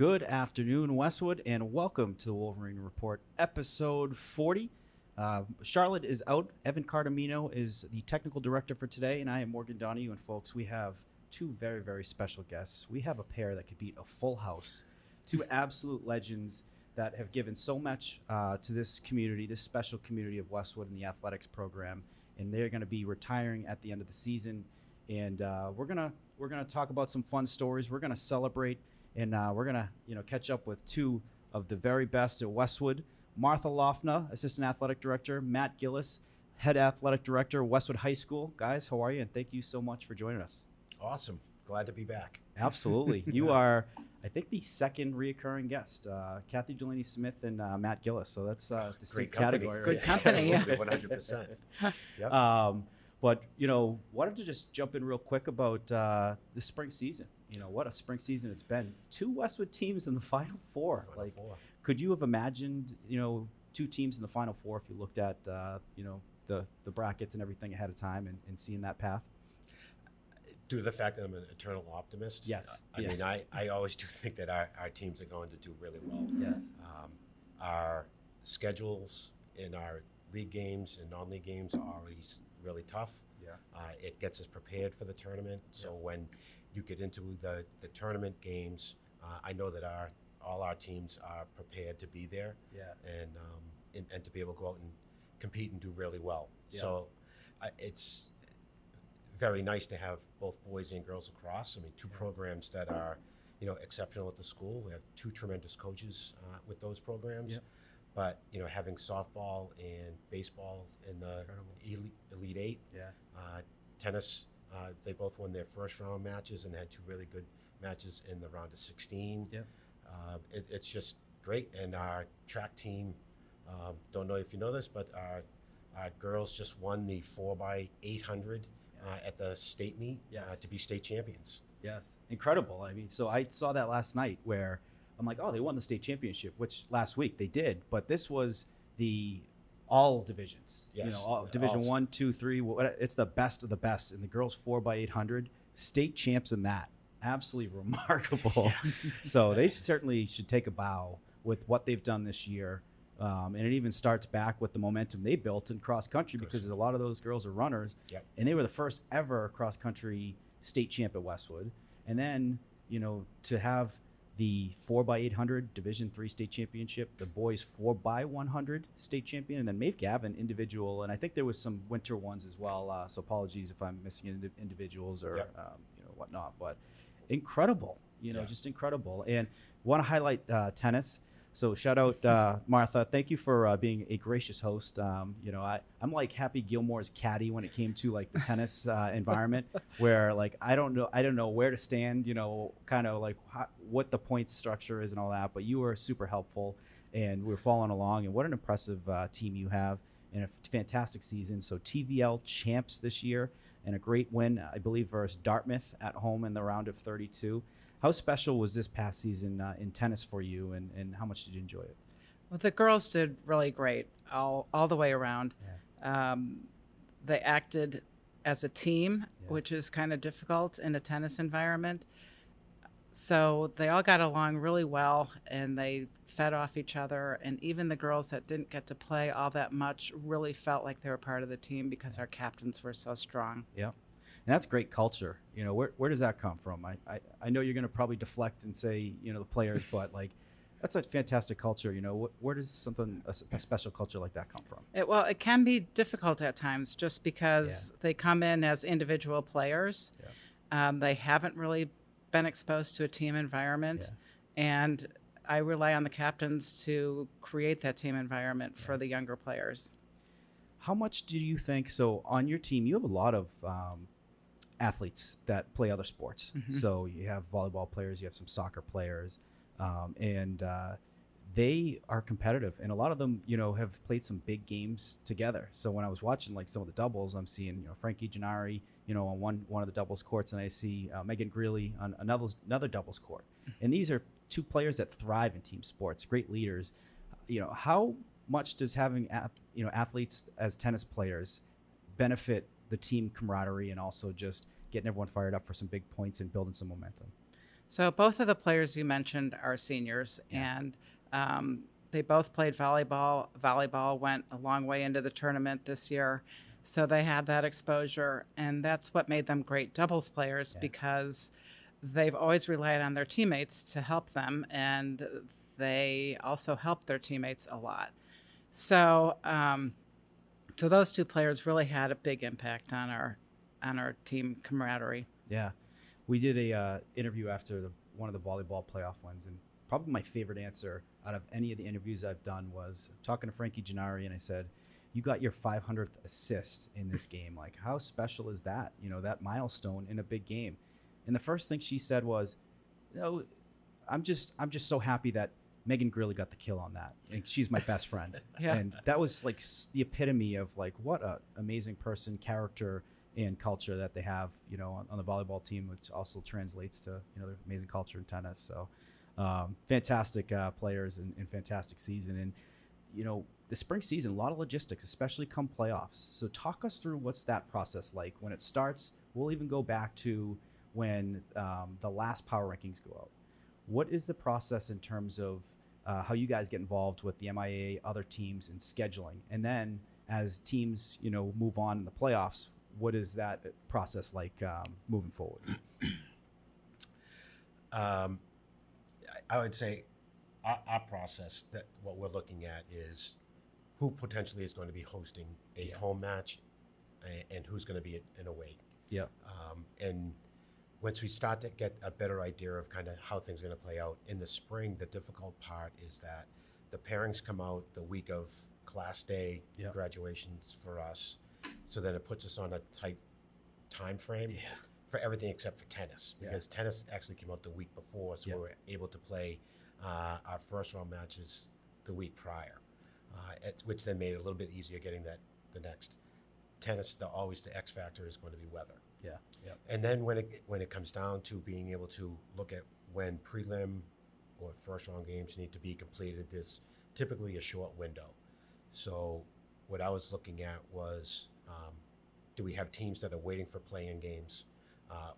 Good afternoon, Westwood, and welcome to the Wolverine Report, episode 40. Charlotte is out. Evan Cardamino is the technical director for today, and I am Morgan Donahue. And folks, we have two very, very special guests. We have a pair that could beat a full house, two absolute legends that have given so much to this community, this special community of Westwood and the athletics program, and they're going to be retiring at the end of the season. And we're gonna talk about some fun stories. We're gonna celebrate. And we're going to catch up with two of the very best at Westwood. Martha Laughna, Assistant Athletic Director. Matt Gillis, Head Athletic Director, Westwood High School. Guys, how are you? And thank you so much for joining us. Awesome. Glad to be back. Absolutely. You are, I think, the second reoccurring guest, Kathy Delaney-Smith and Matt Gillis. So that's a distinct category. Good company. Yeah. 100%. Yep. But, wanted to just jump in real quick about the spring season. What a spring season it's been. Two Westwood teams in the Final Four. Could you have imagined, two teams in the Final Four if you looked at, the brackets and everything ahead of time and seeing that path? Due to the fact that I'm an eternal optimist. Yes. I mean, I always do think that our teams are going to do really well. Yes. Our schedules in our league games and non-league games are always really tough. Yeah. It gets us prepared for the tournament. So when you get into the tournament games, I know that all our teams are prepared to be there, and to be able to go out and compete and do really well. Yeah. So it's very nice to have both boys and girls across. I mean, two programs that are exceptional at the school. We have two tremendous coaches with those programs. Yeah. But having softball and baseball in the Elite Eight, tennis. They both won their first round matches and had two really good matches in the round of 16. Yep. It's just great. And our track team, don't know if you know this, but our girls just won the 4x800 at the state meet to be state champions. Yes, incredible. I mean, so I saw that last night where I'm like, oh, they won the state championship, which last week they did. But this was the all divisions, yes. Division 1, 2, 3. It's the best of the best. And the girls 4x800, state champs in that. Absolutely remarkable. So they certainly should take a bow with what they've done this year. And it even starts back with the momentum they built in cross country because a lot of those girls are runners. Yep. And they were the first ever cross country state champ at Westwood. And then, to have the 4x800 Division 3 state championship, the boys 4x100 state champion, and then Maeve Gavin individual, and I think there was some winter ones as well. So apologies if I'm missing individuals or whatnot, but incredible, just incredible. And want to highlight tennis. So shout out Martha. Thank you for being a gracious host. I'm like Happy Gilmore's caddy when it came to like the tennis environment, where like I don't know where to stand. Kind of like what the point structure is and all that. But you were super helpful, and we're following along. And what an impressive team you have, and a fantastic season. So TVL champs this year, and a great win, I believe, versus Dartmouth at home in the round of 32. How special was this past season in tennis for you, and how much did you enjoy it? Well, the girls did really great all the way around. Yeah. They acted as a team, which is kind of difficult in a tennis environment. So they all got along really well, and they fed off each other. And even the girls that didn't get to play all that much really felt like they were part of the team because our captains were so strong. Yeah. And that's great culture. Where does that come from? I know you're going to probably deflect and say, the players, but like, that's a fantastic culture. Where does a special culture like that come from? It can be difficult at times just because they come in as individual players. Yeah. They haven't really been exposed to a team environment. Yeah. And I rely on the captains to create that team environment for the younger players. How much do you think, so on your team, you have a lot of athletes that play other sports. Mm-hmm. So you have volleyball players, you have some soccer players, and they are competitive. And a lot of them, have played some big games together. So when I was watching like some of the doubles, I'm seeing, Frankie Gennari, on one of the doubles courts, and I see Megan Greeley on another doubles court. And these are two players that thrive in team sports, great leaders. How much does having athletes as tennis players benefit the team camaraderie and also just getting everyone fired up for some big points and building some momentum? So both of the players you mentioned are seniors, and they both played volleyball. Volleyball went a long way into the tournament this year, so they had that exposure, and that's what made them great doubles players because they've always relied on their teammates to help them, and they also helped their teammates a lot. So, so those two players really had a big impact on our team camaraderie. Yeah, we did a interview after one of the volleyball playoff wins, and probably my favorite answer out of any of the interviews I've done was talking to Frankie Gennari, and I said, "You got your 500th assist in this game. Like, how special is that? You know, that milestone in a big game." And the first thing she said was, "No, I'm just so happy that Megan Greeley got the kill on that. And she's my best friend." And that was like the epitome of like what a amazing person, character, and culture that they have, you know, on the volleyball team, which also translates to, you know, their amazing culture in tennis. So fantastic players and fantastic season. And, you know, the spring season, a lot of logistics, especially come playoffs. So talk us through what's that process like when it starts. We'll even go back to when the last power rankings go out. What is the process in terms of how you guys get involved with the MIA, other teams, and scheduling? And then as teams, you know, move on in the playoffs, what is that process like moving forward? I would say our process, that what we're looking at is who potentially is going to be hosting a home match and who's going to be an away. Yeah. And once we start to get a better idea of kind of how things are going to play out in the spring, the difficult part is that the pairings come out the week of class day graduations for us. So then it puts us on a tight time frame for everything except for tennis, because tennis actually came out the week before, so we were able to play our first round matches the week prior, which then made it a little bit easier getting the next. Tennis, always the X factor is going to be weather. And then when it comes down to being able to look at when prelim or first round games need to be completed, there's typically a short window. So what I was looking at was, do we have teams that are waiting for play-in games,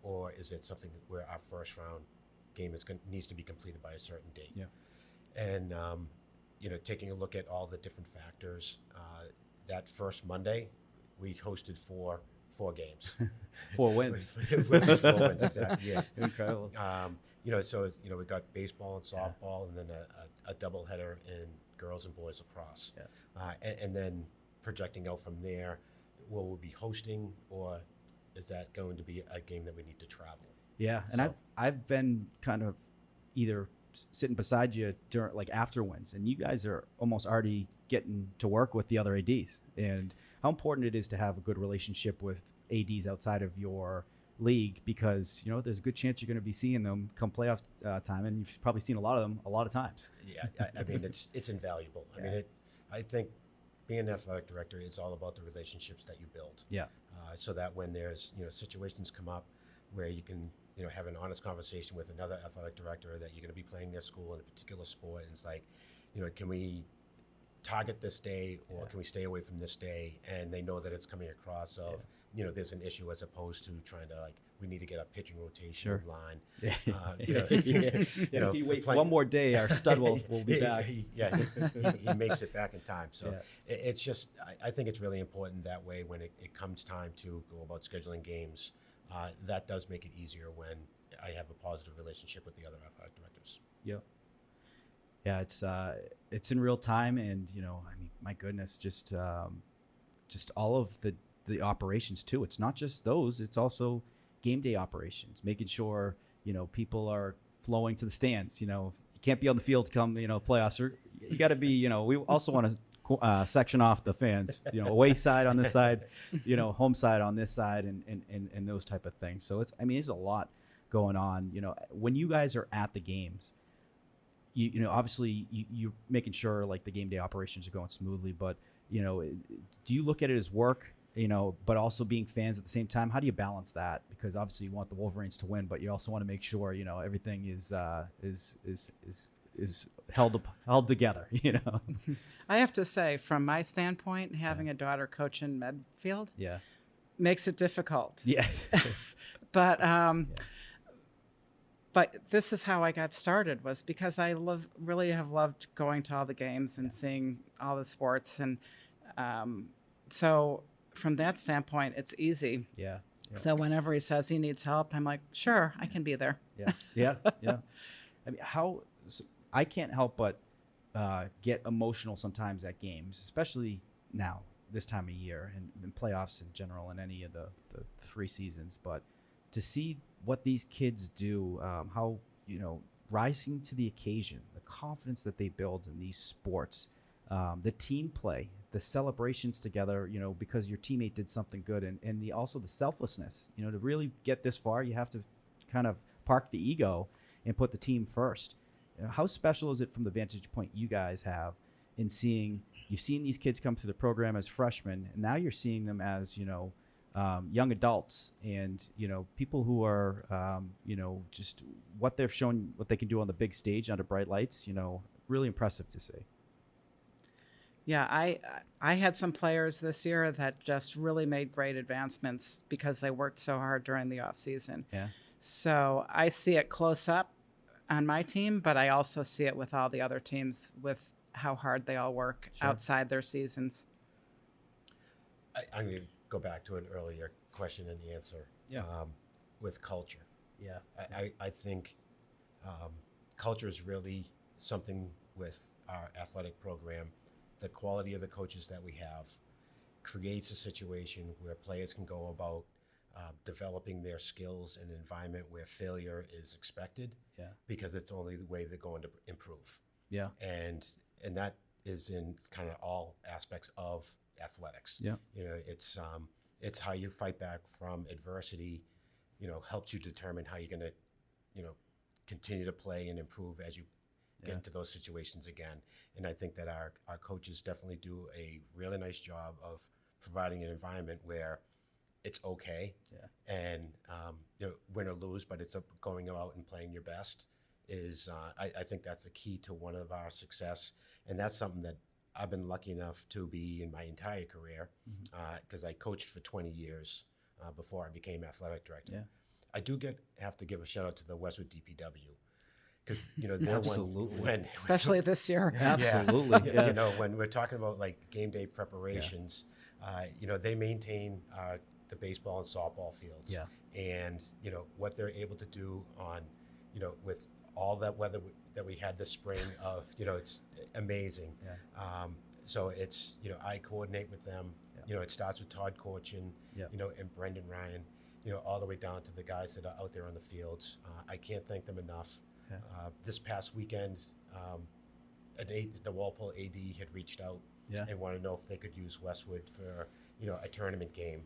or is it something where our first round game needs to be completed by a certain date? And you know, taking a look at all the different factors, that first Monday, we hosted four games. 4 wins. 4 wins, exactly. Yes. Incredible. You know, so you know, we got baseball and softball, and then a doubleheader in girls and boys lacrosse. And then projecting out from there, will we be hosting, or is that going to be a game that we need to travel? And I've been kind of either sitting beside you during, like, after wins, and you guys are almost already getting to work with the other ADs, and how important it is to have a good relationship with ADs outside of your league, because, you know, there's a good chance you're going to be seeing them come playoff time, and you've probably seen a lot of them a lot of times. I mean, it's invaluable. I mean, I think being an athletic director is all about the relationships that you build. So that when there's, you know, situations come up where you can, you know, have an honest conversation with another athletic director that you're going to be playing their school in a particular sport, and it's like, you know, can we target this day, or can we stay away from this day? And they know that it's coming across of, you know, there's an issue, as opposed to trying to, like, we need to get a pitching rotation line. You know, you know, if you wait one more day, our stud will be back. He makes it back in time. So it's just, I think it's really important that way when it comes time to go about scheduling games. That does make it easier when I have a positive relationship with the other athletic directors. Yeah, it's in real time, and, you know, I mean, my goodness, just all of the operations too. It's not just those; it's also game day operations, making sure, you know, people are flowing to the stands. You know, you can't be on the field come, you know, playoffs. You got to be, you know, we also want to section off the fans. You know, away side on this side, you know, home side on this side, and those type of things. So I mean, there's a lot going on. You know, when you guys are at the games, you know, obviously you're making sure, like, the game day operations are going smoothly, but, you know, do you look at it as work, you know, but also being fans at the same time? How do you balance that? Because obviously you want the Wolverines to win, but you also want to make sure, you know, everything is held together, you know. I have to say, from my standpoint, having a daughter coach in Medfield makes it difficult. Yeah. But But this is how I got started, was because I really have loved going to all the games and seeing all the sports. And so from that standpoint, it's easy. Yeah. So whenever he says he needs help, I'm like, sure, I can be there. Yeah. I mean, I can't help but get emotional sometimes at games, especially now, this time of year, and playoffs in general, and any of the 3 seasons. But to see what these kids do, how, rising to the occasion, the confidence that they build in these sports, the team play, the celebrations together, because your teammate did something good, and also the selflessness, to really get this far, you have to kind of park the ego and put the team first. How special is it from the vantage point you guys have in you've seen these kids come through the program as freshmen, and now you're seeing them as, young adults, and, people who are, just what they've shown, what they can do on the big stage under bright lights, really impressive to see. Yeah, I had some players this year that just really made great advancements because they worked so hard during the off season. Yeah. So I see it close up on my team, but I also see it with all the other teams, with how hard they all work outside their seasons. I'm going to go back to an earlier question and answer. With culture. Yeah. I think culture is really something with our athletic program. The quality of the coaches that we have creates a situation where players can go about developing their skills in an environment where failure is expected, because it's only the way they're going to improve. Yeah. And that is in kind of all aspects of athletics. Yeah. It's how you fight back from adversity, helps you determine how you're going to, continue to play and improve as you get into those situations again. And I think that our coaches definitely do a really nice job of providing an environment where it's okay. Yeah. And, win or lose, but it's going out and playing your best is, I think that's a key to one of our success. And that's something that I've been lucky enough to be in my entire career, because I coached for 20 years before I became athletic director. Yeah. I do have to give a shout out to the Westwood DPW, because they're when especially this year. Absolutely. Yes. When we're talking about like game day preparations, they maintain the baseball and softball fields. Yeah. And what they're able to do on, with all that weather that we had this spring of, it's amazing. Yeah. So it's, I coordinate with them. Yeah. It starts with Todd Corchin, and Brendan Ryan, all the way down to the guys that are out there on the fields. I can't thank them enough. Yeah. This past weekend, the Walpole AD had reached out and wanted to know if they could use Westwood for, a tournament game,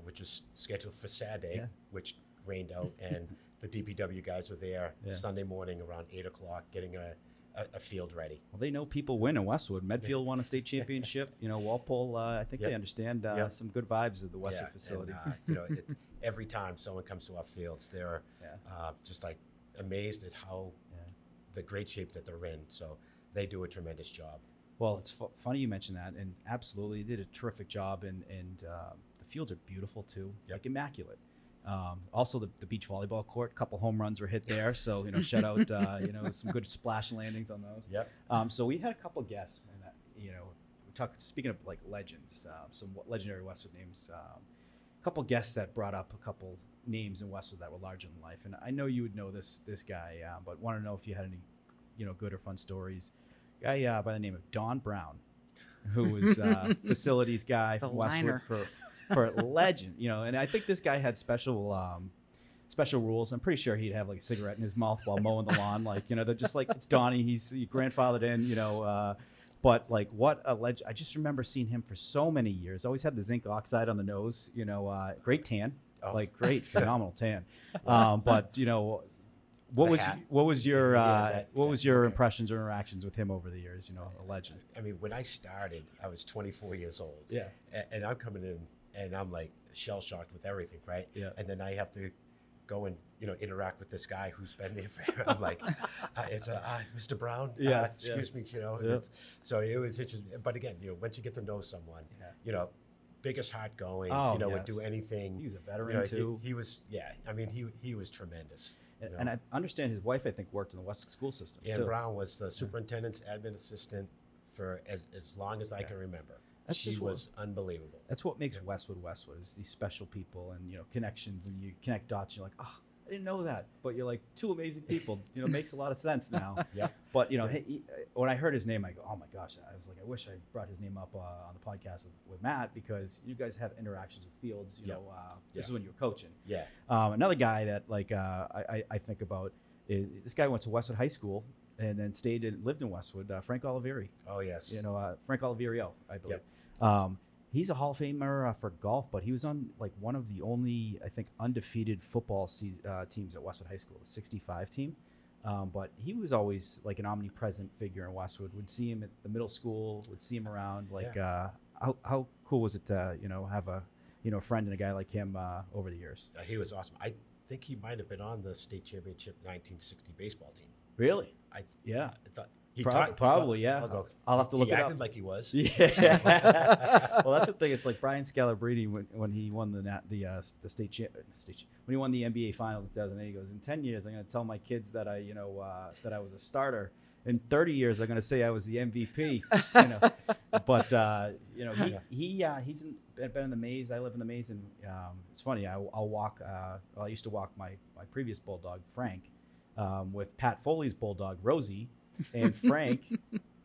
which was scheduled for Saturday, which rained out, and the DPW guys were there Sunday morning around 8 o'clock getting a field ready. Well, they know people win in Westwood. Medfield won a state championship. Walpole, I think they understand some good vibes of the Westwood facility. And, every time someone comes to our fields, they're just like amazed at how the great shape that they're in. So they do a tremendous job. Well, it's funny you mentioned that, and absolutely, they did a terrific job, and the fields are beautiful too, like immaculate. Also, the beach volleyball court, a couple home runs were hit there, so shout out, some good splash landings on those. Yep. So we had a couple guests, and speaking of like legends, some legendary Westwood names. A couple guests that brought up a couple names in Westwood that were larger than life, and I know you would know this guy, but want to know if you had any, good or fun stories. Guy by the name of Don Brown, who was facilities guy from Westwood for a legend, and I think this guy had special rules. I'm pretty sure he'd have like a cigarette in his mouth while mowing the lawn, like they're just like, it's Donnie, he's grandfathered in, but like what a legend. I just remember seeing him for so many years. Always had the zinc oxide on the nose, great tan, like great phenomenal tan, but what was your impressions or interactions with him over the years? A legend. I mean, when I started, I was 24 years old. Yeah. And I'm coming in, and I'm like shell shocked with everything, right? Yeah. And then I have to go and interact with this guy who's been there for. I'm like, it's Mr. Brown. Yes. Excuse me. So it was interesting. But again, once you get to know someone, biggest heart going. Would do anything. He was a veteran too. He was. Yeah. I mean, he was tremendous. And I understand his wife, I think, worked in the Westwood school system. Ann too. Brown was the superintendent's admin assistant for as long as I can remember. She was unbelievable. That's what makes Westwood is these special people and, connections, and you connect dots. You're like, oh, I didn't know that. But you're like, two amazing people. It makes a lot of sense now. Yeah. But, when I heard his name, I go, oh my gosh. I was like, I wish I brought his name up on the podcast with Matt, because you guys have interactions with Fields. This is when you were coaching. Yeah. Another guy that I think about is this guy went to Westwood High School and then lived in Westwood. Frank Olivieri. Oh yes. Frank Oliverio, I believe. Yep. He's a Hall of Famer for golf, but he was on one of the only, I think, undefeated football teams at Westwood High School, the 65 team. But he was always like an omnipresent figure in Westwood. Would see him at the middle school, would see him around. How cool was it to have a friend and a guy like him over the years? He was awesome. I think he might have been on the state championship 1960 baseball team. Really? I thought. Probably, yeah. I'll have to look it up. He acted like he was. Yeah. Well, that's the thing. It's like Brian Scalabrine when he won the state when he won the NBA final in 2008. He goes, in 10 years, I'm going to tell my kids that I was a starter. In 30 years, I'm going to say I was the MVP. But he's been in the maze. I live in the maze, and it's funny. I'll walk. I used to walk my previous bulldog Frank with Pat Foley's bulldog Rosie. And Frank,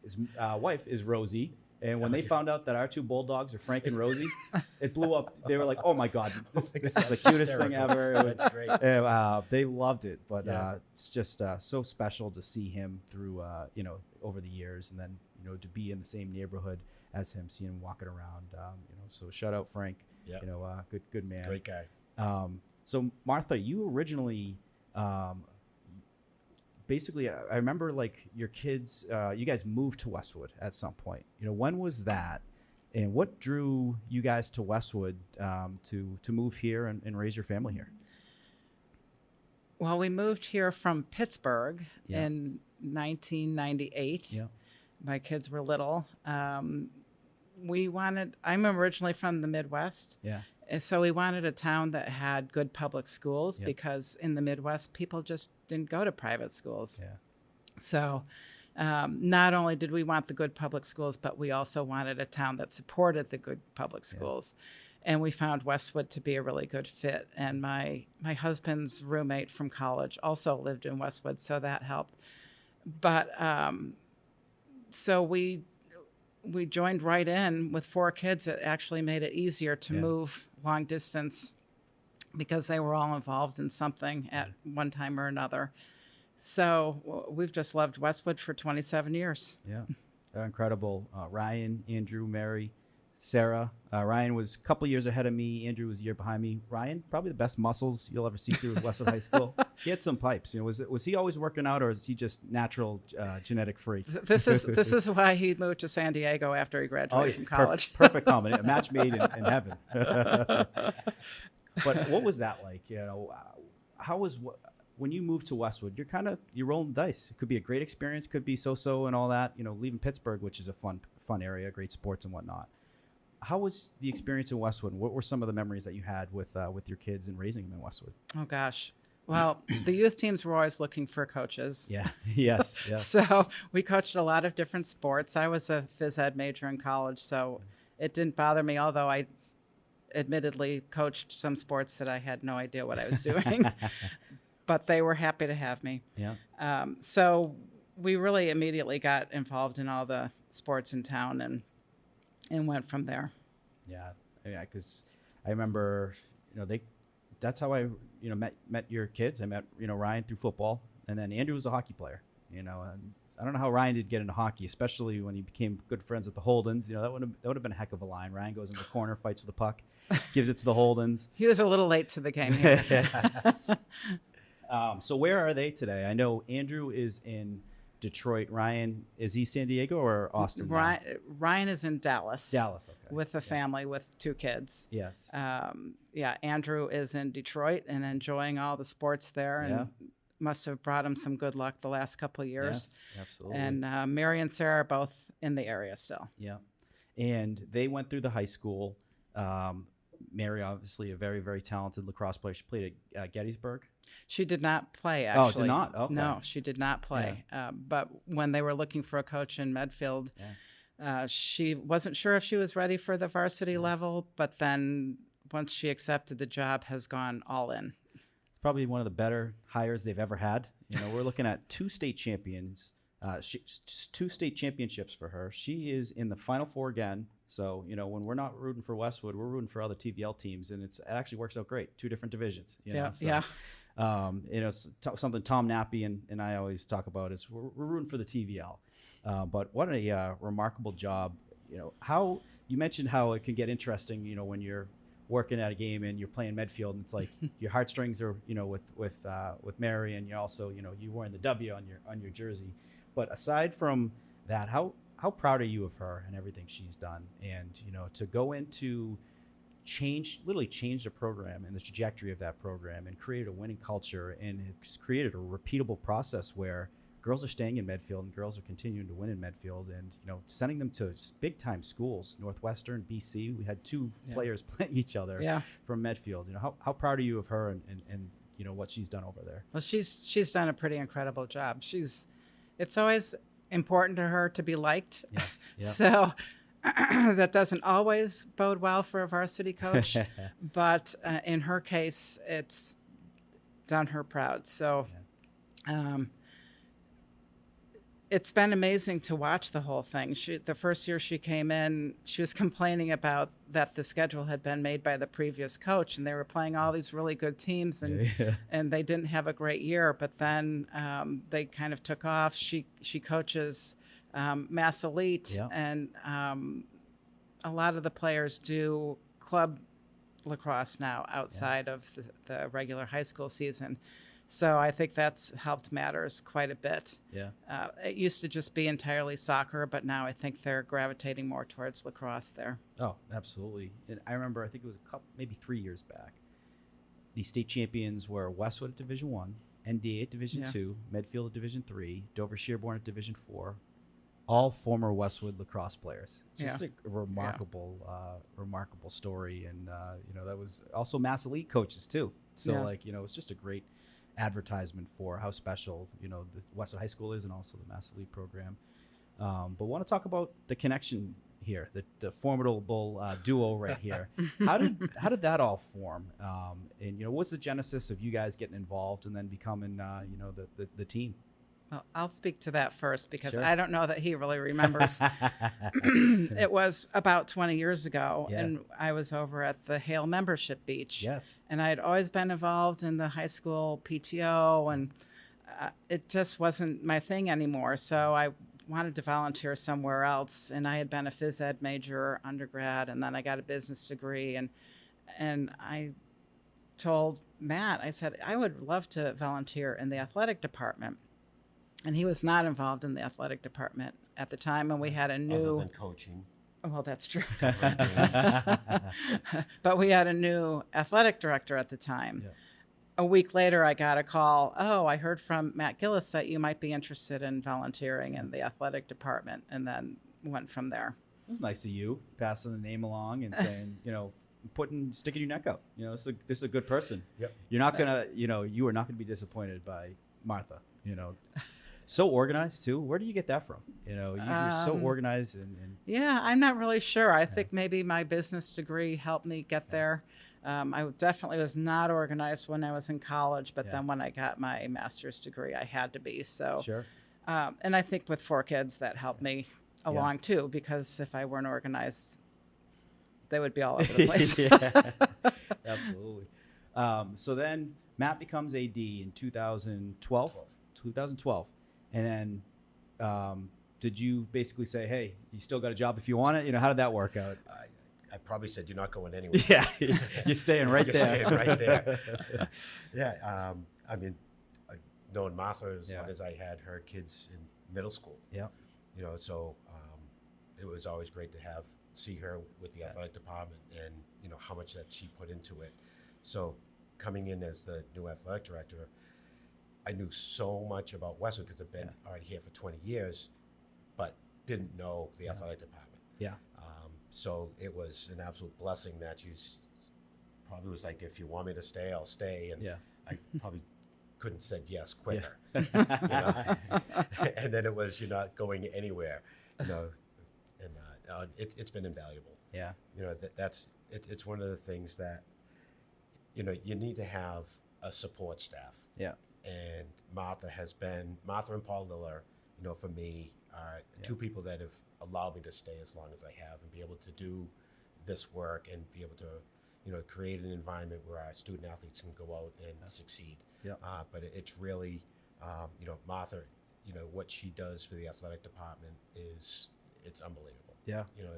his wife is Rosie. And when they found out that our two bulldogs are Frank and Rosie, it blew up. They were like, "Oh my God, this is the cutest thing ever!" That's great. They loved it, but it's just so special to see him through, over the years, and then to be in the same neighborhood as him, see him walking around. So shout out Frank. Yeah. Good man. Great guy. So Martha, you originally. Basically, I remember your kids, you guys moved to Westwood at some point. When was that? And what drew you guys to Westwood to move here and raise your family here? Well, we moved here from Pittsburgh in 1998. Yeah. My kids were little. I'm originally from the Midwest. Yeah. And so we wanted a town that had good public schools because in the Midwest, people just didn't go to private schools. Yeah. So not only did we want the good public schools, but we also wanted a town that supported the good public schools. And we found Westwood to be a really good fit. And my husband's roommate from college also lived in Westwood, so that helped. But so we joined right in with 4 kids. It actually made it easier to move long distance because they were all involved in something at one time or another. So we've just loved Westwood for 27 years. Yeah, they're incredible. Ryan, Andrew, Mary, Sarah. Ryan was a couple years ahead of me. Andrew was a year behind me. Ryan, probably the best muscles you'll ever see through Westwood High School. He had some pipes. Was he always working out, or is he just natural genetic freak? This is why he moved to San Diego after he graduated from college. Perfect combination, a match made in heaven. But what was that like? When you moved to Westwood, you're rolling the dice. It could be a great experience, could be so-so and all that. Leaving Pittsburgh, which is a fun area, great sports and whatnot. How was the experience in Westwood? What were some of the memories that you had with your kids and raising them in Westwood? Oh gosh. Well, the youth teams were always looking for coaches. Yeah. Yes. Yeah. So we coached a lot of different sports. I was a phys ed major in college, so it didn't bother me, although I admittedly coached some sports that I had no idea what I was doing. But they were happy to have me. Yeah. So we really immediately got involved in all the sports in town and went from there. Yeah, because I remember, that's how I, met your kids. I met, Ryan through football, and then Andrew was a hockey player, and I don't know how Ryan did get into hockey, especially when he became good friends with the Holdens. That would have been a heck of a line. Ryan goes in the corner, fights with the puck, gives it to the Holdens. He was a little late to the game here. So where are they today? I know Andrew is in Detroit. Ryan, is he San Diego or Austin? Ryan is in Dallas. Dallas, okay. With a family with 2 kids. Yes. Andrew is in Detroit and enjoying all the sports there, and must have brought him some good luck the last couple of years. Yes, absolutely. And Mary and Sarah are both in the area still. Yeah. And they went through the high school. Mary, obviously a very, very talented lacrosse player. She played at Gettysburg. She did not play, Oh, actually. did not? Okay. No, she did not play. But when they were looking for a coach in Medfield, she wasn't sure if she was ready for the varsity level, but then once she accepted the job, has gone all in. It's probably one of the better hires they've ever had. You know, we're looking at two state championships for her. She is in the Final Four again. So, you know, when we're not rooting for Westwood, we're rooting for other TVL teams, and it actually works out great. Two different divisions. You know? Yeah. You know, something Tom Nappy and I always talk about is we're rooting for the TVL. But what a remarkable job. You know, how you mentioned how it can get interesting, you know, when you're working at a game and you're playing Medfield, and it's like your heartstrings are, you know, with Mary, and you're also, you know, you wearing the W on your jersey. But aside from that, how proud are you of her and everything she's done? And, you know, to go into literally change the program and the trajectory of that program and create a winning culture, and has created a repeatable process where girls are staying in Medfield and girls are continuing to win in Medfield, and, you know, sending them to big time schools, Northwestern, BC. We had two players playing each other from Medfield. You know, how proud are you of her and you know, what she's done over there? Well, she's done a pretty incredible job. It's always important to her to be liked. Yes. Yep. So that doesn't always bode well for a varsity coach, but in her case, it's done her proud. So it's been amazing to watch the whole thing. The first year she came in, she was complaining about that the schedule had been made by the previous coach, and they were playing all these really good teams, and they didn't have a great year. But then they kind of took off. She coaches Mass Elite, and a lot of the players do club lacrosse now outside of the regular high school season. So I think that's helped matters quite a bit. Yeah. It used to just be entirely soccer, but now I think they're gravitating more towards lacrosse there. Oh, absolutely. And I remember, I think it was maybe 3 years back, the state champions were Westwood at Division I, NDA at Division II, Medfield at Division III, Dover Sherborne at Division IV, all former Westwood lacrosse players. Just a remarkable, remarkable story. And, you know, that was also Mass Elite coaches too. So like, you know, it's just a great advertisement for how special, you know, the Westwood High School is, and also the Mass Elite program. But want to talk about the connection here, the formidable duo right here. How did that all form? And, you know, what's the genesis of you guys getting involved and then becoming, you know, the team? Well, I'll speak to that first because I don't know that he really remembers. It was about 20 years ago, and I was over at the Hale Membership Beach. Yes. And I had always been involved in the high school PTO, and it just wasn't my thing anymore. So I wanted to volunteer somewhere else, and I had been a phys ed major undergrad, and then I got a business degree, and I told Matt, I said, I would love to volunteer in the athletic department. And he was not involved in the athletic department at the time, and we had a new... Other than coaching. Well, that's true. But we had a new athletic director at the time. Yeah. A week later, I got a call. Oh, I heard from Matt Gillis that you might be interested in volunteering in the athletic department, and then went from there. It was nice of you, passing the name along and saying, you know, sticking your neck out. You know, this is a good person. Yep. You're not gonna, you know, you are not gonna be disappointed by Martha. You know. So organized too. Where do you get that from? You know, you're so organized and yeah, I'm not really sure. I think maybe my business degree helped me get there. I definitely was not organized when I was in college, but then when I got my master's degree, I had to be. So, and I think with 4 kids, that helped me along too, because if I weren't organized, they would be all over the place. Absolutely. So then Matt becomes AD in 2012. And then did you basically say, hey, you still got a job if you want it? You know, how did that work out? I probably said, you're not going anywhere. Yeah, you're staying right there. Staying right there. Yeah, I mean, I've known Martha as long as I had her kids in middle school. Yeah. You know, so it was always great to see her with the athletic department, and, you know, how much that she put into it. So coming in as the new athletic director, I knew so much about Westwood because I've been already here for 20 years, but didn't know the athletic department. Yeah. So it was an absolute blessing that she's probably was like, if you want me to stay, I'll stay. And I probably couldn't said yes quicker. You know? And then it was, you're not going anywhere, you know, and it's been invaluable. Yeah. You know, it's one of the things that, you know, you need to have a support staff. Yeah. And Martha and Paul Liller, you know, for me, are two people that have allowed me to stay as long as I have and be able to do this work and be able to, you know, create an environment where our student athletes can go out and succeed. Yeah. But it's really, you know, Martha, you know, what she does for the athletic department it's unbelievable. Yeah. You know,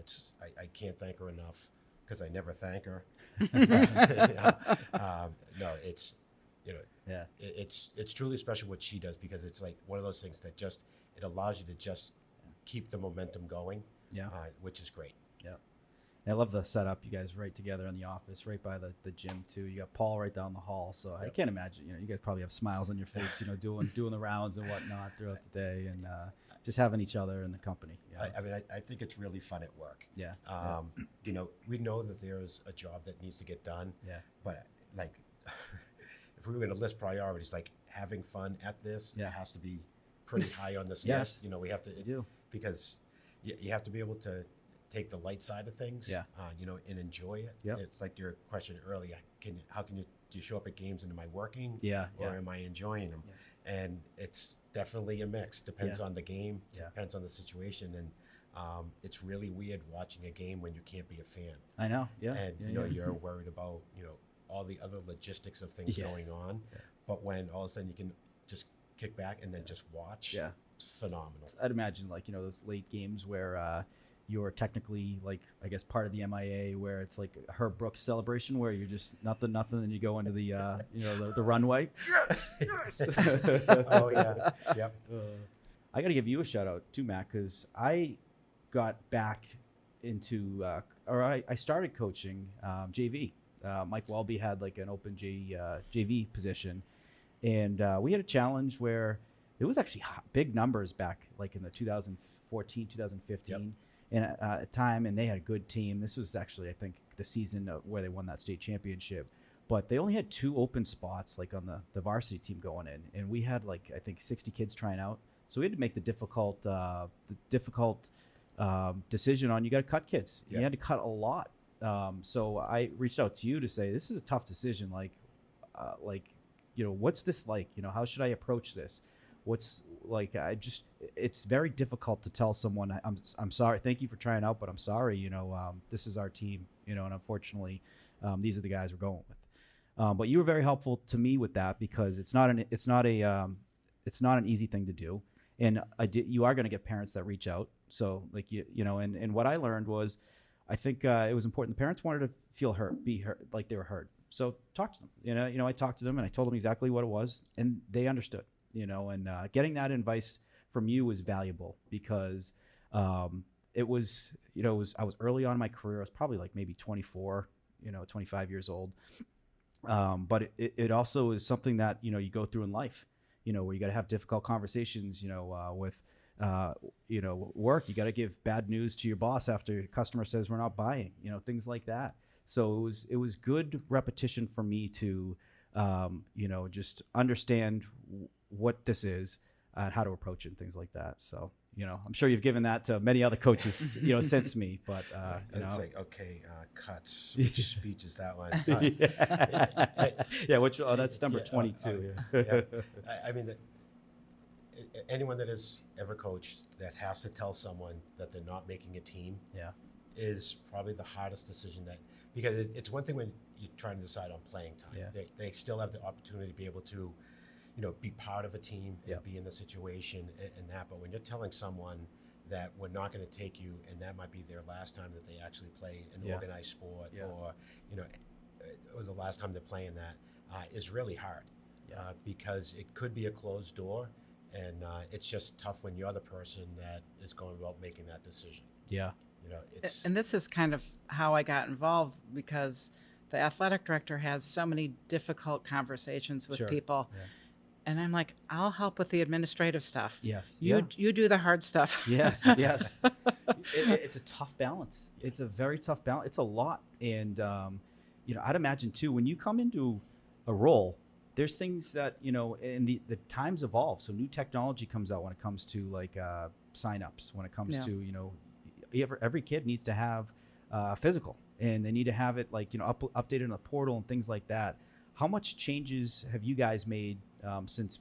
I can't thank her enough because I never thank her. No, it's, you know, it's truly special what she does, because it's like one of those things that just, it allows you to just keep the momentum going, which is great. Yeah. I love the setup. You guys right together in the office, right by the gym too. You got Paul right down the hall, so I can't imagine. You know, you guys probably have smiles on your face. You know, doing the rounds and whatnot throughout the day, and just having each other in the company. You know, I mean, I think it's really fun at work. Yeah. You know, we know that there's a job that needs to get done. Yeah. But like, if we were going to list priorities, like having fun at this, it has to be pretty high on this list. You know, we have to because you have to be able to take the light side of things, you know, and enjoy it. Yep. It's like your question earlier, how can you, do you show up at games and am I working or am I enjoying them? Yeah. And it's definitely a mix, depends on the game, depends on the situation. And it's really weird watching a game when you can't be a fan. I know, And, you know, you're worried about, you know, all the other logistics of things going on. Yeah. But when all of a sudden you can just kick back and then just watch, it's phenomenal. I'd imagine, like, you know, those late games where you're technically, like, I guess part of the MIA, where it's like a Herb Brooks celebration where you're just nothing, and you go into the, you know, the runway. Yes. Oh yeah. Yep. I got to give you a shout out too, Matt, because I got back into, or I started coaching JV. Mike Welby had like an open JV position, and we had a challenge where it was actually big numbers back like in the 2014, 2015 and time, and they had a good team. This was actually, I think, the season where they won that state championship, but they only had 2 open spots like on the varsity team going in, and we had like, I think, 60 kids trying out. So we had to make the difficult decision on, you got to cut kids. You had to cut a lot. So I reached out to you to say, this is a tough decision. Like, you know, what's this like? You know, how should I approach this? What's like, it's very difficult to tell someone, I'm sorry, thank you for trying out, but I'm sorry, you know, this is our team, you know, and unfortunately, these are the guys we're going with. But you were very helpful to me with that, because it's not an easy thing to do. And you are going to get parents that reach out. So like, you know, and what I learned was, I think it was important. The parents wanted to be heard, like they were heard. So talk to them. You know, I talked to them and I told them exactly what it was, and they understood. You know, and getting that advice from you was valuable, because it was, you know, I was early on in my career. I was probably like maybe 24, you know, 25 years old. But it also is something that, you know, you go through in life. You know, where you got to have difficult conversations. You know, with you know, work. You got to give bad news to your boss after a customer says we're not buying. You know, things like that. So it was good repetition for me to, you know, just understand what this is and how to approach it and things like that. So, you know, I'm sure you've given that to many other coaches, you know, since me, but, you know. It's like, okay, cuts, which speech is that one? That's number 22. I mean, anyone that has ever coached that has to tell someone that they're not making a team is probably the hardest decision, because it's one thing when you're trying to decide on playing time. They still have the opportunity to be able to, you know, be part of a team and be in the situation and that. But when you're telling someone that we're not going to take you, and that might be their last time that they actually play an organized sport, or, you know, or the last time they're playing that, is really hard, because it could be a closed door, and it's just tough when you're the person that is going about making that decision. Yeah. You know, and this is kind of how I got involved, because the athletic director has so many difficult conversations with people. Yeah. And I'm like, I'll help with the administrative stuff. Yes. You do the hard stuff. Yes. It's a tough balance. It's a very tough balance. It's a lot. And, I'd imagine too, when you come into a role, there's things that, and the times evolve. So new technology comes out when it comes to like signups, when it comes to, every kid needs to have physical, and they need to have it like, updated in the portal and things like that. How much changes have you guys made since,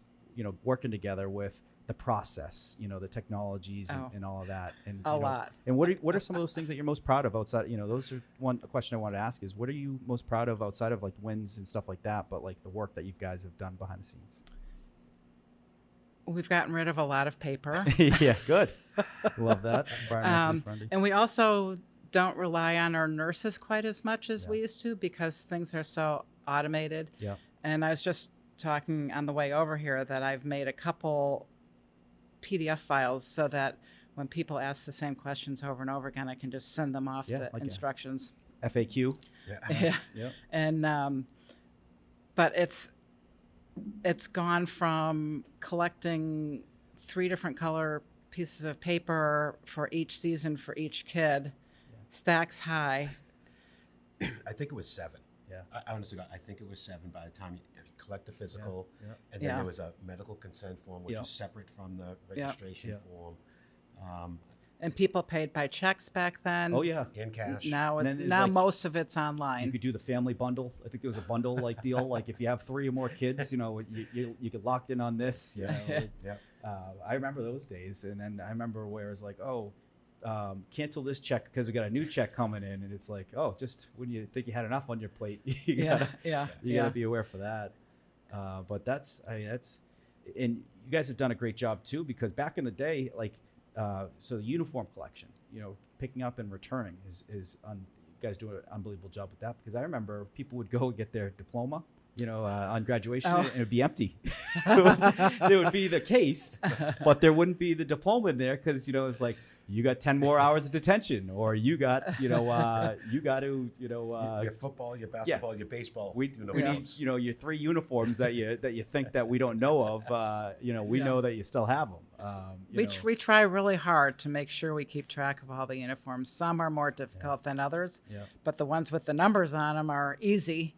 working together with the process, the technologies and all of that? And a lot. And what are some of those things that you're most proud of outside? Those are a question I wanted to ask is, what are you most proud of outside of like wins and stuff like that, but like the work that you guys have done behind the scenes? We've gotten rid of a lot of paper. Yeah, good. Love that. Environmentally friendly. And we also don't rely on our nurses quite as much as we used to, because things are so automated. Yeah. And I was just talking on the way over here that I've made a couple PDF files so that when people ask the same questions over and over again, I can just send them off the instructions. FAQ. Yeah. Yeah. And but it's gone from collecting 3 different color pieces of paper for each season for each kid, stacks high. I think it was 7. Yeah. I honestly, I think it was 7 by the time if you collect the physical, and Yeah. then there was a medical consent form, which was separate from the registration form. And people paid by checks back then. Oh yeah. And cash. Now, And then now like, most of it's you online. could do the family bundle. I think there was a bundle like deal. Like if you have 3 or more kids, you get locked in on this. Yeah. I remember those days, and then I remember where it's like, cancel this check because we got a new check coming in, and it's like, just when you think you had enough on your plate, you gotta be aware for that. But that's, and you guys have done a great job too, because back in the day, like, so the uniform collection, picking up and returning you guys do an unbelievable job with that, because I remember people would go get their diploma, on graduation, and it would be empty. There would be the case, but there wouldn't be the diploma in there, because, it's like, you got 10 more hours of detention, or you got, you got to, your football, your basketball, your baseball. We need, your 3 uniforms that you think that we don't know of. We know that you still have them. We try really hard to make sure we keep track of all the uniforms. Some are more difficult than others, but the ones with the numbers on them are easy.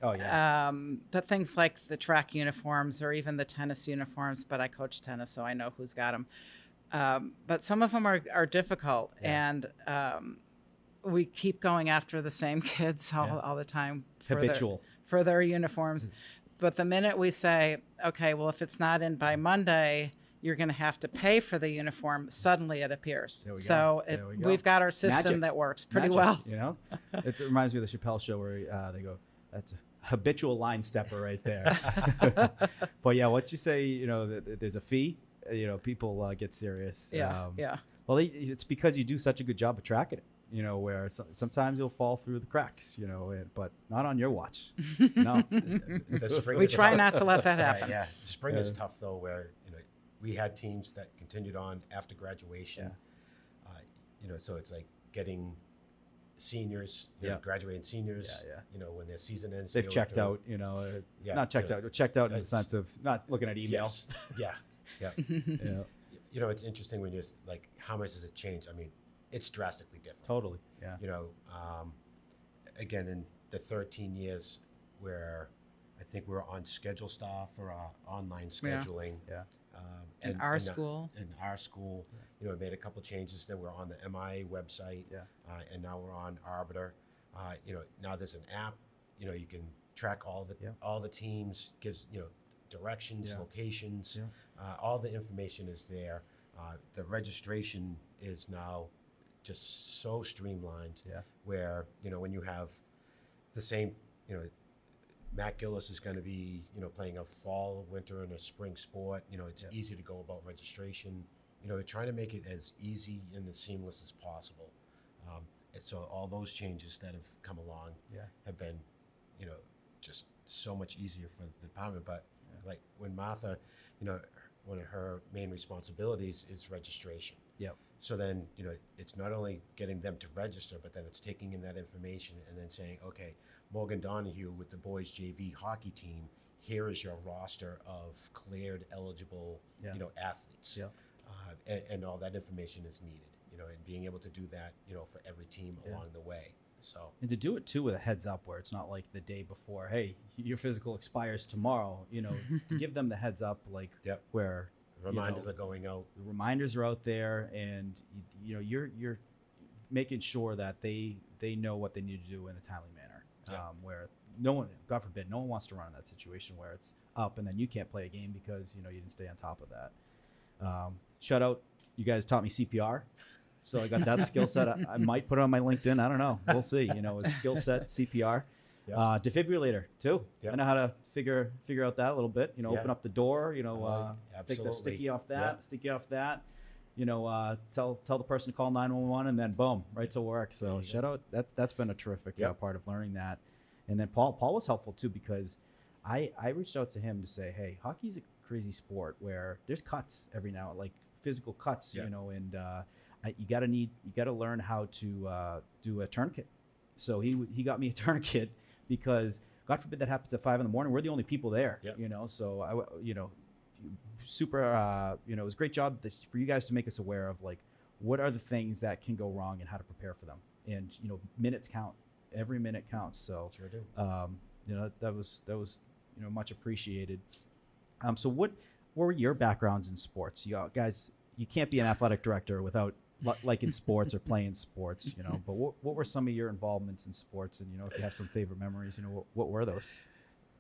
Oh yeah. But things like the track uniforms, or even the tennis uniforms, but I coach tennis, so I know who's got them. But some of them are difficult, and we keep going after the same kids all the time for their uniforms. But the minute we say, okay, well, if it's not in by Monday, you're going to have to pay for the uniform, suddenly it appears. So we've got our system that works pretty well. It reminds me of the Chappelle show where they go, that's a habitual line stepper right there. But yeah, what you say, there's a fee. People get serious. Well, it's because you do such a good job of tracking it. Where sometimes you'll fall through the cracks. But not on your watch. No. The spring we try not to let that happen. Yeah, spring is tough though. Where we had teams that continued on after graduation. So it's like getting seniors, graduating seniors. When their season ends, they've checked out. Not checked out. Checked out in the sense of not looking at emails. Yes. Yeah. It's interesting when you're like, how much does it change? I mean, it's drastically different. Totally. Yeah. Again, in the 13 years where I think we're on schedule staff for our online scheduling. Yeah. In our school, we made a couple changes. Then we're on the MIA website. And now we're on Arbiter. Now there's an app. You can track all the teams. Gives directions, locations. All the information is there. The registration is now just so streamlined. Where when you have the same, Matt Gillis is going to be playing a fall, winter, and a spring sport. It's easy to go about registration. We're trying to make it as easy and as seamless as possible. And so all those changes that have come along have been, just so much easier for the department. But like when Martha, one of her main responsibilities is registration. So then, it's not only getting them to register, but then it's taking in that information and then saying, okay, Morgan Donahue with the boys JV hockey team, here is your roster of cleared eligible, athletes. And all that information is needed, and being able to do that, for every team along the way. So And to do it too with a heads up, where it's not like the day before, hey, your physical expires tomorrow, to give them the heads up, like where reminders are going out. The reminders are out there, and you're making sure that they know what they need to do in a timely manner. Where no one, God forbid, no one wants to run in that situation where it's up and then you can't play a game because you didn't stay on top of that. Shout out, you guys taught me CPR. So I got that skill set. I might put it on my LinkedIn. I don't know. We'll see. A skill set, CPR, defibrillator too. I know how to figure out that a little bit. Open up the door. Take the sticky off that. Sticky off that. Tell the person to call 911, and then boom, right to work. So shout out. That's been a terrific part of learning that. And then Paul was helpful too, because I reached out to him to say, hey, hockey's a crazy sport where there's cuts every now, like physical cuts. And you gotta learn how to do a tourniquet. So he got me a tourniquet because God forbid that happens at 5 a.m. We're the only people there. So super. It was a great job for you guys to make us aware of like what are the things that can go wrong and how to prepare for them. And minutes count. Every minute counts. So sure do. That was much appreciated. So what were your backgrounds in sports? You guys, you can't be an athletic director without liking sports or playing sports, but what were some of your involvements in sports? And, if you have some favorite memories, what were those?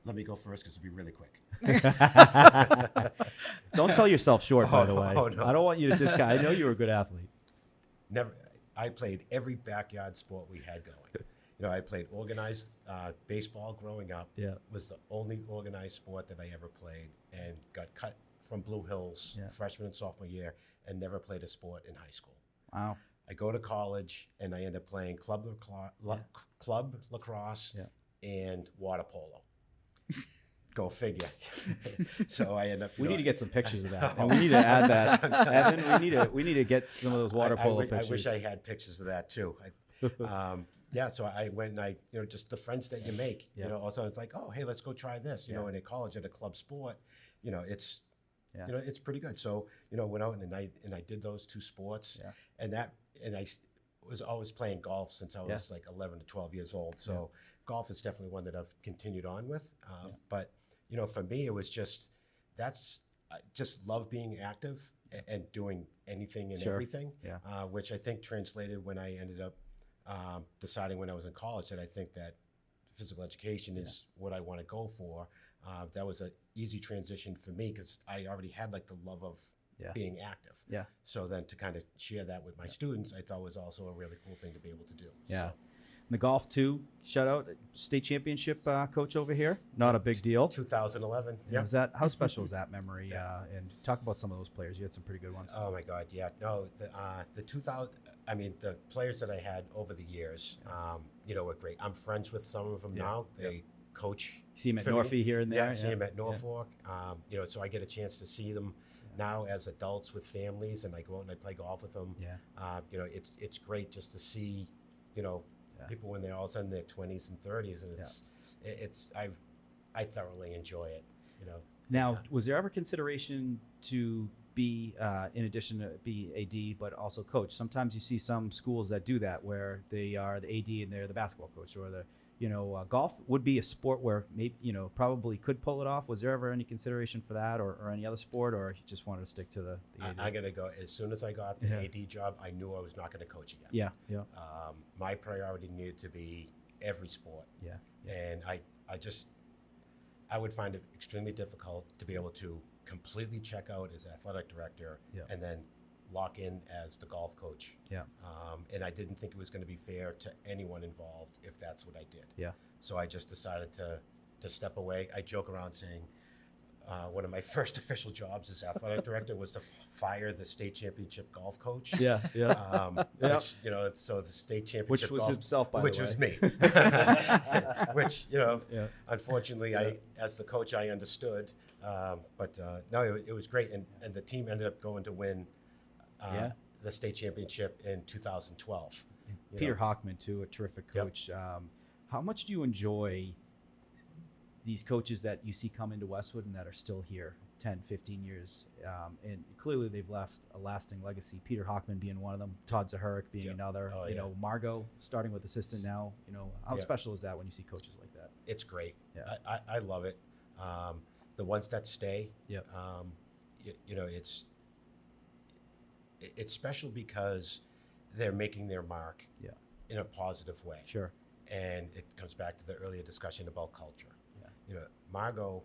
Let me go first because it'll be really quick. Don't sell yourself short, by the way. No. I don't want you to discount. I know you were a good athlete. Never. I played every backyard sport we had going. I played organized baseball growing up. Was the only organized sport that I ever played, and got cut from Blue Hills freshman and sophomore year, and never played a sport in high school. Wow. I go to college, and I end up playing club lacrosse and water polo. Go figure. So I end up. We need to get some pictures of that, and we need to add that. Evan, we need to get some of those water polo pictures. I wish I had pictures of that too. So I went and I, just the friends that you make, also it's like, oh, hey, let's go try this, and at college at a club sport, it's, it's pretty good. So, went out and I did those two sports and I was always playing golf since I was like 11 to 12 years old. So golf is definitely one that I've continued on with. But, for me, it was just, I just love being active and doing anything and everything, which I think translated when I ended up deciding when I was in college that I think that physical education is what I want to go for. That was an easy transition for me because I already had like the love of being active. So then to kind of share that with my students, I thought was also a really cool thing to be able to do. So. And the golf too, shout out, state championship coach over here. Not a big deal. 2011. Was that, how special is that memory? And talk about some of those players. You had some pretty good ones. Oh my God, no, the 2000. I mean, the players that I had over the years, were great. I'm friends with some of them now. They coach. You see them at Norfolk here and there. I see them at Norfolk. So I get a chance to see them now as adults with families, and I go out and I play golf with them. It's great just to see, people when they're all of a sudden in their 20s and 30s, and I thoroughly enjoy it. Now, was there ever consideration to be, in addition to be AD, but also coach? Sometimes you see some schools that do that, where they are the AD and they're the basketball coach, or the, golf would be a sport where maybe, probably could pull it off. Was there ever any consideration for that, or any other sport, or you just wanted to stick to the AD? I'm gonna go, as soon as I got the AD job, I knew I was not gonna coach again. My priority needed to be every sport. And I would find it extremely difficult to be able to completely check out as athletic director and then lock in as the golf coach. And I didn't think it was going to be fair to anyone involved if that's what I did. So I just decided to step away. I joke around saying one of my first official jobs as athletic director was to fire the state championship golf coach. Which, so the state championship which was golf, himself, by the way. Which was me. Which, unfortunately, as the coach, I understood. But no, it was great. And the team ended up going to win the state championship in 2012. Peter Hockman, too, a terrific coach. How much do you enjoy these coaches that you see come into Westwood and that are still here 10, 15 years. And clearly they've left a lasting legacy. Peter Hockman being one of them, Todd Zaharik being another, Margot starting with assistant now. How special is that when you see coaches like that? It's great. Yeah. I love it. The ones that stay, it's special because they're making their mark in a positive way. Sure. And it comes back to the earlier discussion about culture. Yeah. Margot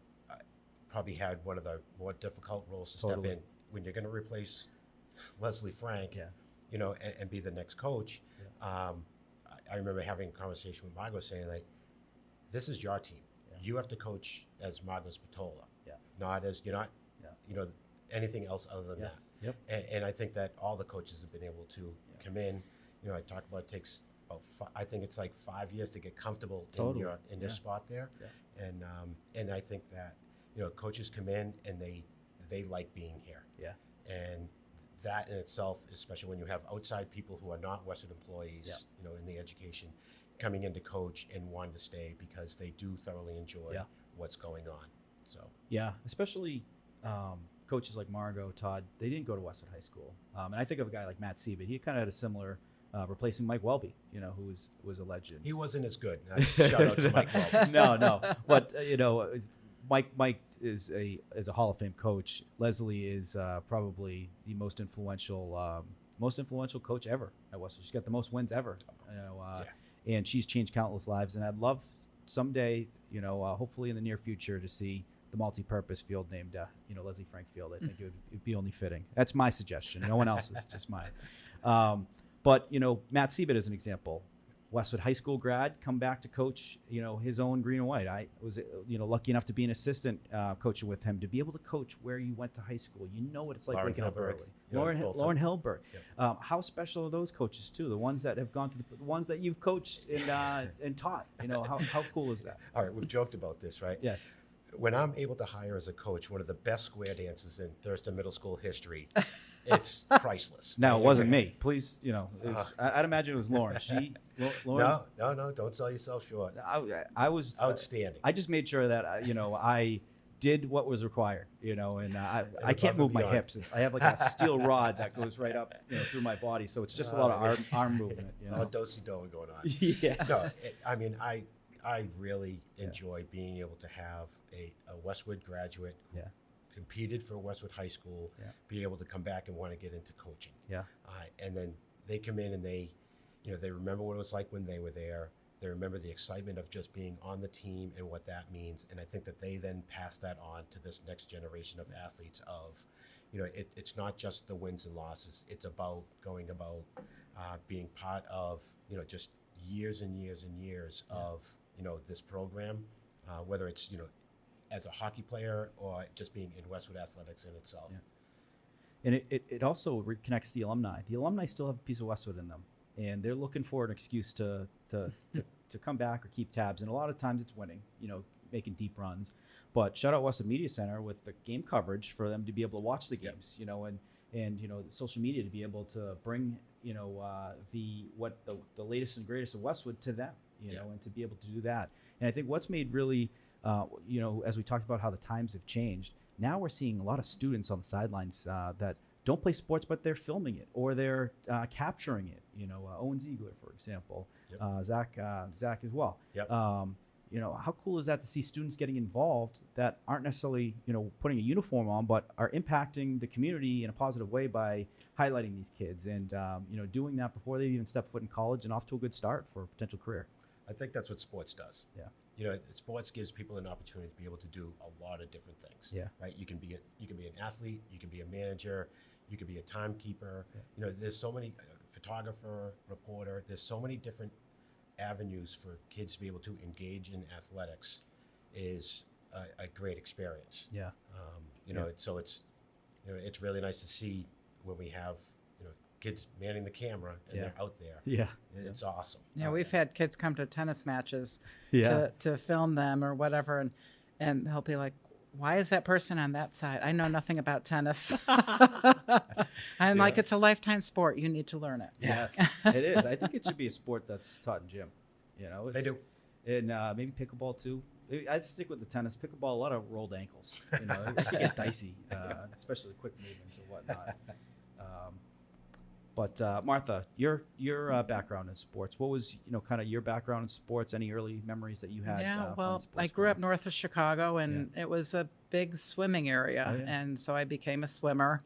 probably had one of the more difficult roles to step in when you're going to replace Leslie Frank, and be the next coach. Yeah. I remember having a conversation with Margot saying, like, this is your team. Yeah. You have to coach as Margot Spatola, not as anything else other than that. Yep. And I think that all the coaches have been able to come in. I talk about it takes about I think it's like 5 years to get comfortable in your spot there. Yeah. And I think that coaches come in and they like being here. Yeah. And that in itself, especially when you have outside people who are not Westwood employees, in the education, coming in to coach and wanting to stay because they do thoroughly enjoy what's going on. So especially coaches like Margot, Todd, they didn't go to Westwood High School. And I think of a guy like Matt Siebert. He kind of had a similar replacing Mike Welby, who was a legend. He wasn't as good. Shout out to Mike Welby. No. But Mike is a Hall of Fame coach. Leslie is probably the most influential coach ever at Westwood. She's got the most wins ever. And she's changed countless lives. And I'd love someday, hopefully in the near future, to see the multi-purpose field named, Leslie Frank Field. I think it'd be only fitting. That's my suggestion. No one else's, just mine. But Matt Siebert is an example. Westwood High School grad, come back to coach, his own green and white. I was, lucky enough to be an assistant coaching with him, to be able to coach where you went to high school. You know what it's like waking up early. Lauren Hillberg. Yep. How special are those coaches too? The ones that have gone to the ones that you've coached and taught. How cool is that? All right, we've joked about this, right? Yes. When I'm able to hire as a coach one of the best square dances in Thurston Middle School history, it's priceless. Now, it wasn't me. Please, I'd imagine it was Lauren. No, don't sell yourself short. I was outstanding. I just made sure that I did what was required, and I can't move my hips. I have like a steel rod that goes right up through my body, so it's just a lot of arm movement. A do-si-do going on. Yeah. No, I really enjoyed being able to have a Westwood graduate who competed for Westwood High School, be able to come back and want to get into coaching. Yeah. And then they come in and they remember what it was like when they were there. They remember the excitement of just being on the team and what that means. And I think that they then pass that on to this next generation of athletes of, it's not just the wins and losses. It's about going about being part of, just years and years and years of, this program, whether it's, as a hockey player or just being in Westwood athletics in itself. Yeah. And it also reconnects the alumni. The alumni still have a piece of Westwood in them, and they're looking for an excuse to come back or keep tabs. And a lot of times it's winning, making deep runs. But shout out Westwood Media Center with the game coverage for them to be able to watch the games, and the social media to be able to bring the latest and greatest of Westwood to them, and to be able to do that. And I think what's made really, as we talked about how the times have changed, now we're seeing a lot of students on the sidelines that don't play sports, but they're filming it or they're capturing it. Owen Ziegler, for example, Zach as well. Yep. How cool is that to see students getting involved that aren't necessarily, putting a uniform on, but are impacting the community in a positive way by highlighting these kids and, doing that before they even step foot in college and off to a good start for a potential career. I think that's what sports does. Yeah. Sports gives people an opportunity to be able to do a lot of different things. Yeah. Right. You can be an athlete. You can be a manager. You can be a timekeeper. Yeah. There's so many photographer, reporter. There's so many different avenues for kids to be able to engage in athletics. Is a great experience. Yeah. So it's really nice to see when we have kids manning the camera and they're out there. Yeah. It's awesome. Yeah, we've had kids come to tennis matches to film them or whatever, and they'll be like, why is that person on that side? I know nothing about tennis. I'm like, it's a lifetime sport. You need to learn it. Yes, it is. I think it should be a sport that's taught in gym. They do. and maybe pickleball too. I'd stick with the tennis. Pickleball, a lot of rolled ankles. You know, it can get dicey, especially quick movements and whatnot. But Martha, your background in sports. What was kind of your background in sports? Any early memories that you had? Yeah, well, I grew up north of Chicago, and it was a big swimming area, and so I became a swimmer.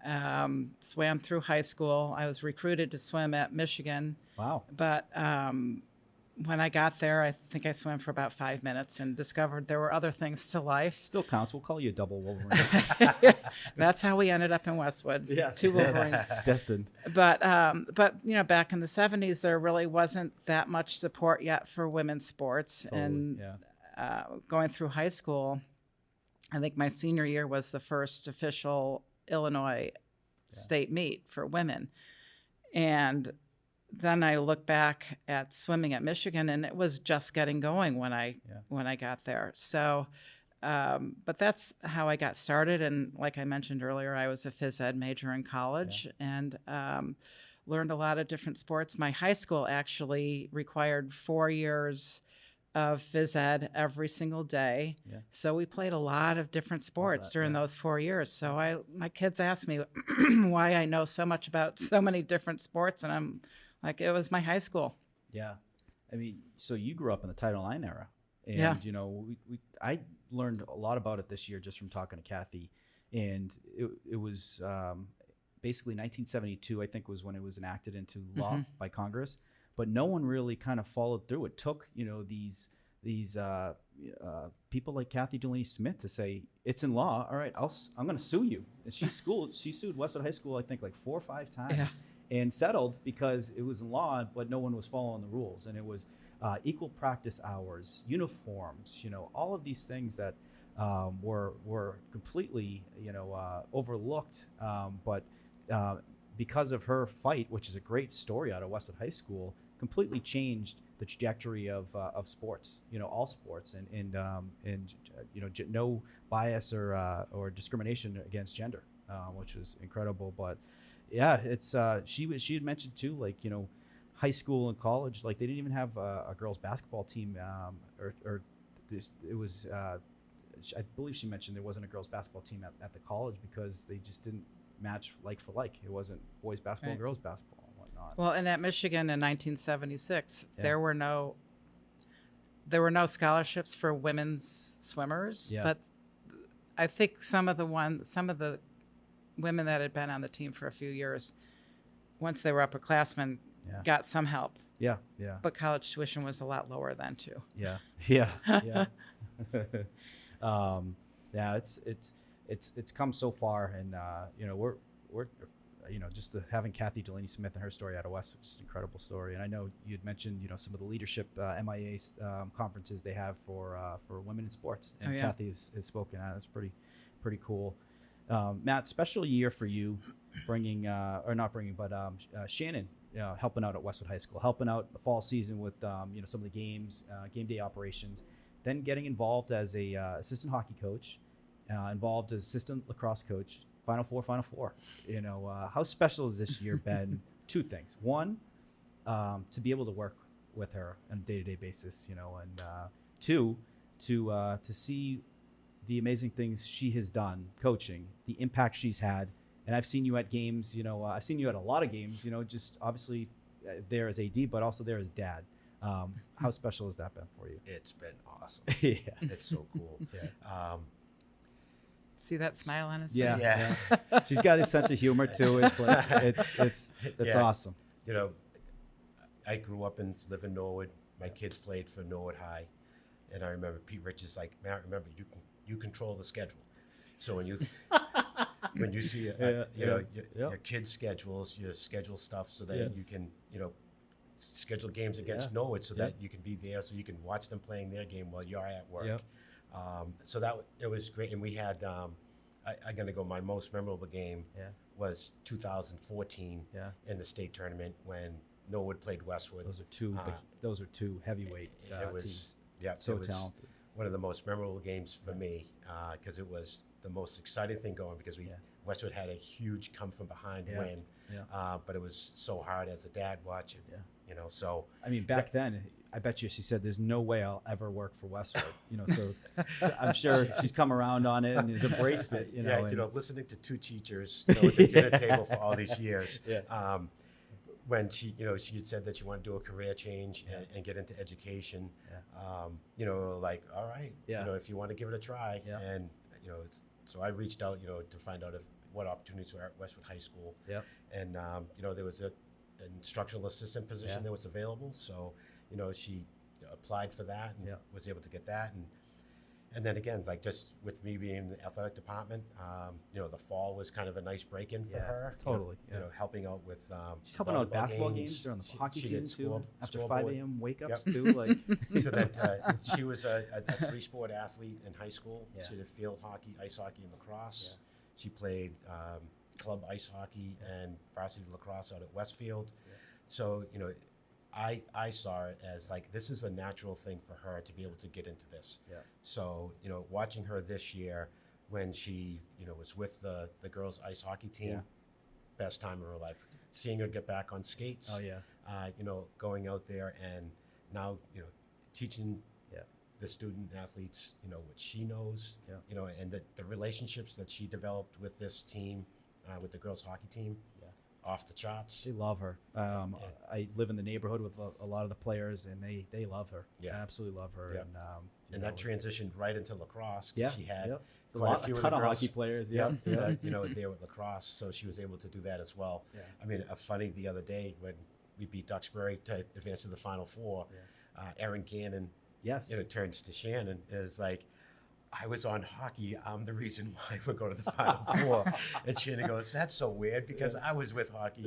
Yeah. Swam through high school. I was recruited to swim at Michigan. Wow! But when I got there, I think I swam for about 5 minutes and discovered there were other things to life. Still counts. We'll call you a double Wolverine. That's how we ended up in Westwood. Yes. 2 Wolverines. Destined. But back in the 70s, there really wasn't that much support yet for women's sports. Totally, and going through high school, I think my senior year was the first official Illinois state meet for women. And then I look back at swimming at Michigan, and it was just getting going when I got there. So, but that's how I got started. And like I mentioned earlier, I was a phys ed major in college and learned a lot of different sports. My high school actually required 4 years of phys ed every single day. Yeah. So we played a lot of different sports during those 4 years. So my kids ask me why I know so much about so many different sports, and I'm like, it was my high school. Yeah. I mean, so you grew up in the Title IX era. And, I learned a lot about it this year just from talking to Kathy. And it was basically 1972, I think, was when it was enacted into law by Congress. But no one really kind of followed through. It took, these people like Kathy Delaney Smith to say, it's in law. All right, I'm going to sue you. And she sued Westwood High School, I think, like 4 or 5 times. Yeah. And settled because it was in law, but no one was following the rules. And it was equal practice hours, uniforms, all of these things that were completely, overlooked. But because of her fight, which is a great story out of Westwood High School, completely changed the trajectory of sports, all sports, and no bias or discrimination against gender, which was incredible. But yeah, it's she had mentioned too, like, high school and college, like they didn't even have a girls basketball team, or this, it was I believe she mentioned there wasn't a girls basketball team at the college because they just didn't match like for like. It wasn't boys basketball, and girls basketball, and whatnot. Well, and at Michigan in 1976, there were no scholarships for women's swimmers, but I think some of the women that had been on the team for a few years, once they were upperclassmen, got some help. Yeah. But college tuition was a lot lower then too. Yeah. It's come so far, and we're just having Kathy Delaney Smith and her story out of Westwood, just an incredible story. And I know you had mentioned some of the leadership MIA conferences they have for women in sports, and Kathy has spoken at it. It's pretty cool. Matt, special year for you, Shannon, helping out at Westwood High School, helping out the fall season with some of the games, game day operations, then getting involved as a assistant hockey coach, involved as assistant lacrosse coach, Final Four. How special has this year been? 2 things. One, to be able to work with her on a day-to-day basis, and 2, to see the amazing things she has done coaching, the impact she's had. And I've seen you at games, I've seen you at a lot of games, just obviously there as AD, but also there as dad. How special has that been for you? It's been awesome. Yeah. It's so cool. Yeah. See that smile on his face? Yeah. She's got a sense of humor too. It's like, it's awesome. I grew up and live in Norwood. My kids played for Norwood High. And I remember Pete Rich is like, Matt, remember, you control the schedule. So when you see your kids' schedules, you schedule stuff so that you can schedule games against Norwood so that you can be there, so you can watch them playing their game while you're at work. So it was great. And we had I'm gonna go, my most memorable game was 2014 in the state tournament when Norwood played Westwood. Those are two heavyweight teams. So talented. One of the most memorable games for me because it was the most exciting thing going, because Westwood had a huge come from behind win, but it was so hard as a dad watching. So I mean, back then I bet you she said, "There's no way I'll ever work for Westwood." So I'm sure she's come around on it and has embraced it. Listening to two teachers at the dinner table for all these years. Yeah. When she had said that she wanted to do a career change and get into education. Yeah. Like, all right, Yeah. If you want to give it a try. Yeah. And so I reached out, to find out what opportunities were at Westwood High School. Yeah. And there was an instructional assistant position that was available. So she applied for that and was able to get that. And then again, like just with me being in the athletic department, the fall was kind of a nice break-in for her. Totally. Helping out with she's helping out with basketball games during the hockey season too. After 5 a.m. wake-ups too. So that she was a 3-sport athlete in high school. Yeah. She did field hockey, ice hockey, and lacrosse. Yeah. She played club ice hockey and varsity lacrosse out at Westfield. Yeah. So I saw it as like, this is a natural thing for her to be able to get into this. Yeah. So, watching her this year when she, was with the girls ice hockey team, best time of her life. Seeing her get back on skates, going out there and now, teaching the student athletes, what she knows, and the relationships that she developed with this team, with the girls hockey team. Off the charts. They love her. I live in the neighborhood with a lot of the players, and they love her. Yeah, absolutely love her. Yeah. And that transitioned right into lacrosse. Yeah, she had a ton of hockey players. Yeah, there with lacrosse, so she was able to do that as well. Yeah. I mean, funny the other day when we beat Duxbury to advance to the Final Four. Erin Gannon, turns to Shannon is like, I was on hockey. I'm the reason why we're going to the Final Four. And Shannon goes, that's so weird because I was with hockey.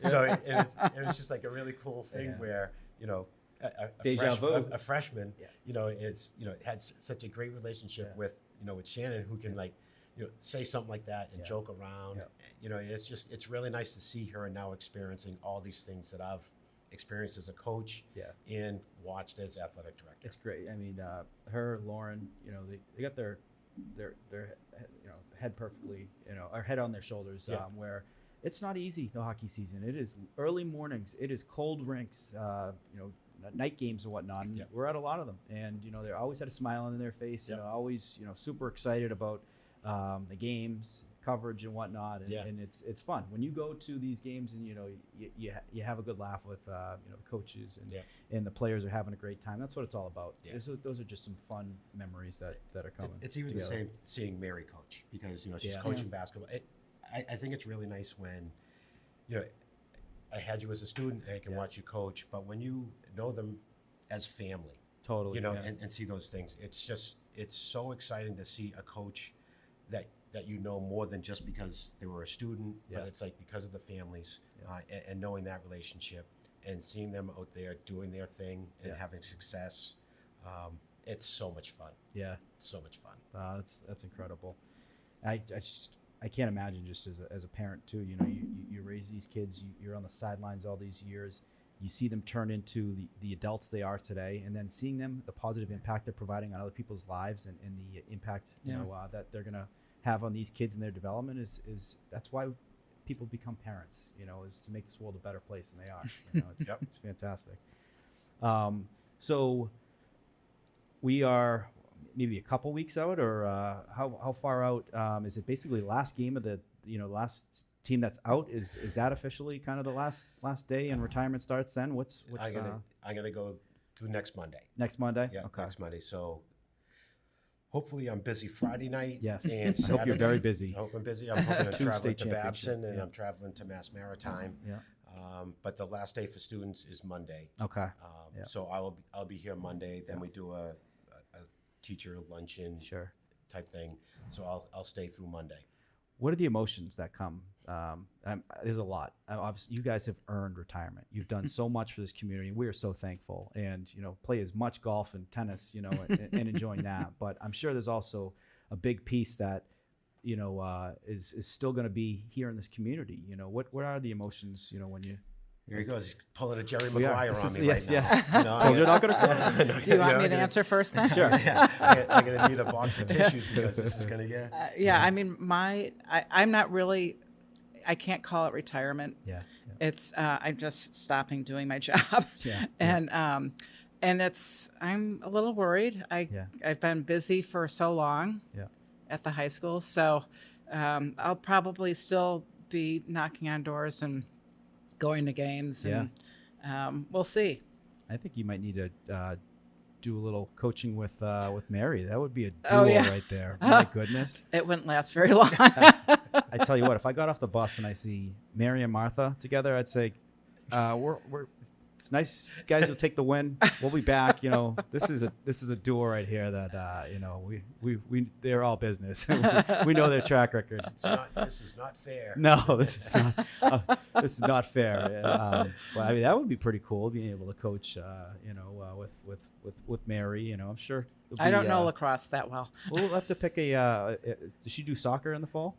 So it was just like a really cool thing where, a freshman, has such a great relationship with Shannon, who can say something like that and joke around. It's really nice to see her now experiencing all these things that I've experienced as a coach and watched as athletic director. It's great. I mean, her, Lauren, they got their head perfectly, or head on their shoulders, where it's not easy, the hockey season. It is early mornings. It is cold rinks, night games and whatnot. And we're at a lot of them. And, they always had a smile on their face, always, super excited about the games, coverage and whatnot, and it's fun when you go to these games and you have a good laugh with the coaches and the players are having a great time. That's what it's all about. Those are just some fun memories that are coming. It's even together. The same seeing Mary coach because she's coaching basketball. I think it's really nice when I had you as a student and I can watch you coach, but when you know them as family, totally, and see those things, it's so exciting to see a coach that more than just because they were a student, but it's like because of the families and knowing that relationship and seeing them out there doing their thing and having success. It's so much fun. Yeah, so much fun. That's incredible. I can't imagine just as a parent too. You raise these kids. You're on the sidelines all these years. You see them turn into the adults they are today, and then seeing them, the positive impact they're providing on other people's lives and the impact that they're gonna have on these kids and their development is that's why people become parents, is to make this world a better place than they are. It's fantastic. So we are maybe a couple weeks out, or how far out is it? Basically last game of the last team that's out, is that officially kind of the last day and retirement starts then? What's I'm gonna go through next Monday. Next Monday? Yeah, okay. Next Monday. So hopefully I'm busy Friday night. Yes. And I hope you're very busy. I hope I'm busy. I'm hoping to travel to Babson and I'm traveling to Mass Maritime. Yeah. But the last day for students is Monday. Okay. So I'll be here Monday. Then we do a teacher luncheon type thing. So I'll stay through Monday. What are the emotions that come? There's a lot. Obviously, you guys have earned retirement. You've done so much for this community. We are so thankful, and play as much golf and tennis, and enjoying that. But I'm sure there's also a big piece that, is still going to be here in this community. What are the emotions? When you. Here he goes. He's pulling a Jerry Maguire on me right now. Yes. Told you're not going to cry. Do you want me to answer first then? Sure. I'm going to need a box of tissues because this is going to get. I mean, I'm not really. I can't call it retirement. Yeah. It's I'm just stopping doing my job. Yeah. And it's I'm a little worried. I've been busy for so long at the high school, so I'll probably still be knocking on doors and going to games, and we'll see. I think you might need to do a little coaching with Mary. That would be a duo right there. My goodness. It wouldn't last very long. I tell you what, if I got off the bus and I see Mary and Martha together, I'd say, it's nice, you guys will take the win. We'll be back. This is a duo right here that we they're all business. we know their track record. This is not fair. No, this is not fair. But I mean, that would be pretty cool, being able to coach. With Mary. I'm sure. I don't know lacrosse that well. We'll have to pick does she do soccer in the fall?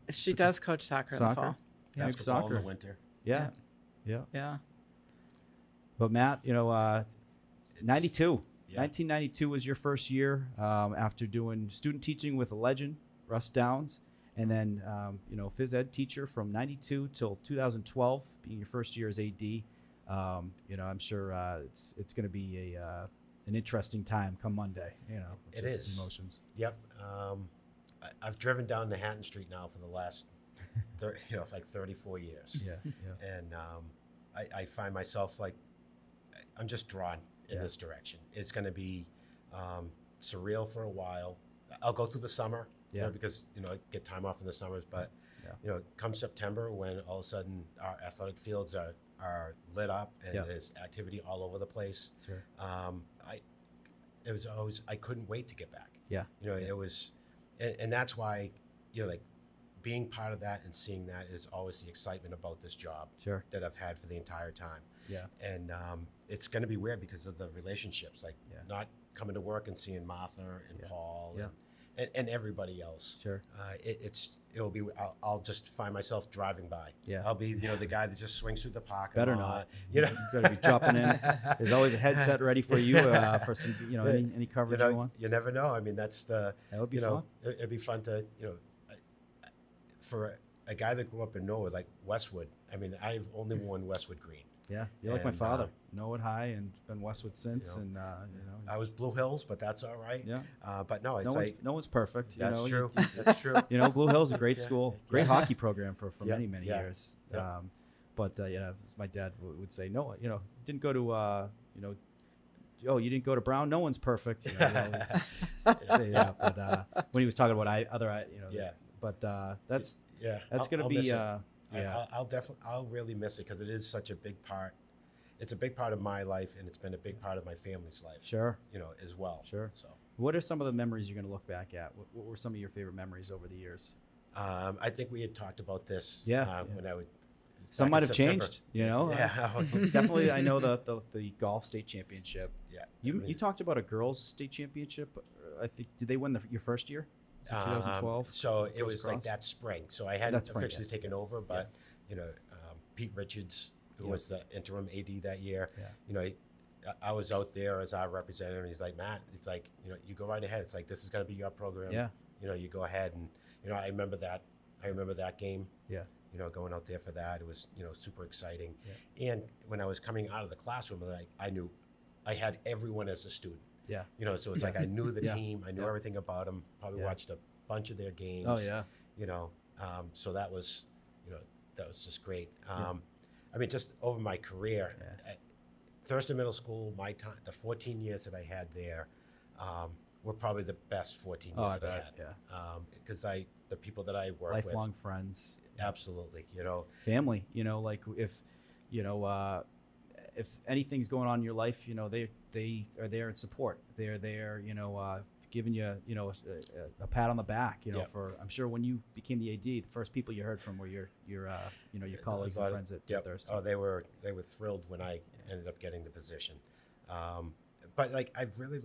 She does coach soccer in the fall. Yeah, basketball in the winter. Yeah. But Matt, 1992 was your first year after doing student teaching with a legend, Russ Downs, and then phys ed teacher from 92 till 2012, being your first year as AD. I'm sure it's going to be an interesting time come Monday. It is. Emotions. Yep. I've driven down Manhattan Street now for the last, 34 years. Yeah. And I find myself I'm just drawn in this direction. It's going to be surreal for a while. I'll go through the summer, because I get time off in the summers. But come September, when all of a sudden our athletic fields are lit up and there's activity all over the place. Sure. I couldn't wait to get back. Yeah. It was, and that's why, being part of that and seeing that is always the excitement about this job that I've had for the entire time. Yeah. And it's going to be weird because of the relationships, not coming to work and seeing Martha and Paul and everybody else. Sure. It'll be. I'll just find myself driving by. Yeah. I'll be the guy that just swings through the parking Better lot. not. You better be dropping in. There's always a headset ready for you for some any coverage you want. You never know. I mean, that would be fun. It'd be fun to for a guy that grew up in Norwood like Westwood. I mean, I've only worn Westwood green. Yeah, you're like my father. Norwood High and been Westwood since, and I was Blue Hills, but that's all right. Yeah, but no, it's no one's perfect. That's true. That's true. Blue Hills is a great school, great hockey program for many years. Yeah. But as my dad would say, no, didn't go to you didn't go to Brown. No one's perfect. Say that, but when he was talking about but that's going to be. I'll really miss it because it is such a big part. It's a big part of my life, and it's been a big part of my family's life. Sure. As well. Sure. So, what are some of the memories you're going to look back at? What were some of your favorite memories over the years? I think we had talked about this. When I would. Some might have changed. Yeah. Definitely. I know the golf state championship. Yeah. You talked about a girls state championship. I think did they win your first year? 2012. So it was like that spring. So I hadn't officially taken over, but Pete Richards, who was the interim AD that year, I was out there as our representative, and he's like, Matt, it's like, you go right ahead. It's like, this is going to be your program. Yeah. You go ahead, and I remember that game. Yeah. Going out there for that, it was super exciting. Yeah. And when I was coming out of the classroom, I knew I had everyone as a student. Yeah. So it's like I knew the team, I knew everything about them. Probably watched a bunch of their games. Oh yeah. So that was just great. I mean, just over my career, at Thurston Middle School, my time, the 14 years that I had there, were probably the best 14 years that I had. Yeah. Because the people that I work with, lifelong friends. Absolutely. Family. Like if anything's going on in your life, they are there in support. They're there, giving you, a pat on the back, for, I'm sure when you became the AD, the first people you heard from were your colleagues and friends at Thurston. Oh, they were thrilled when I ended up getting the position. But I've really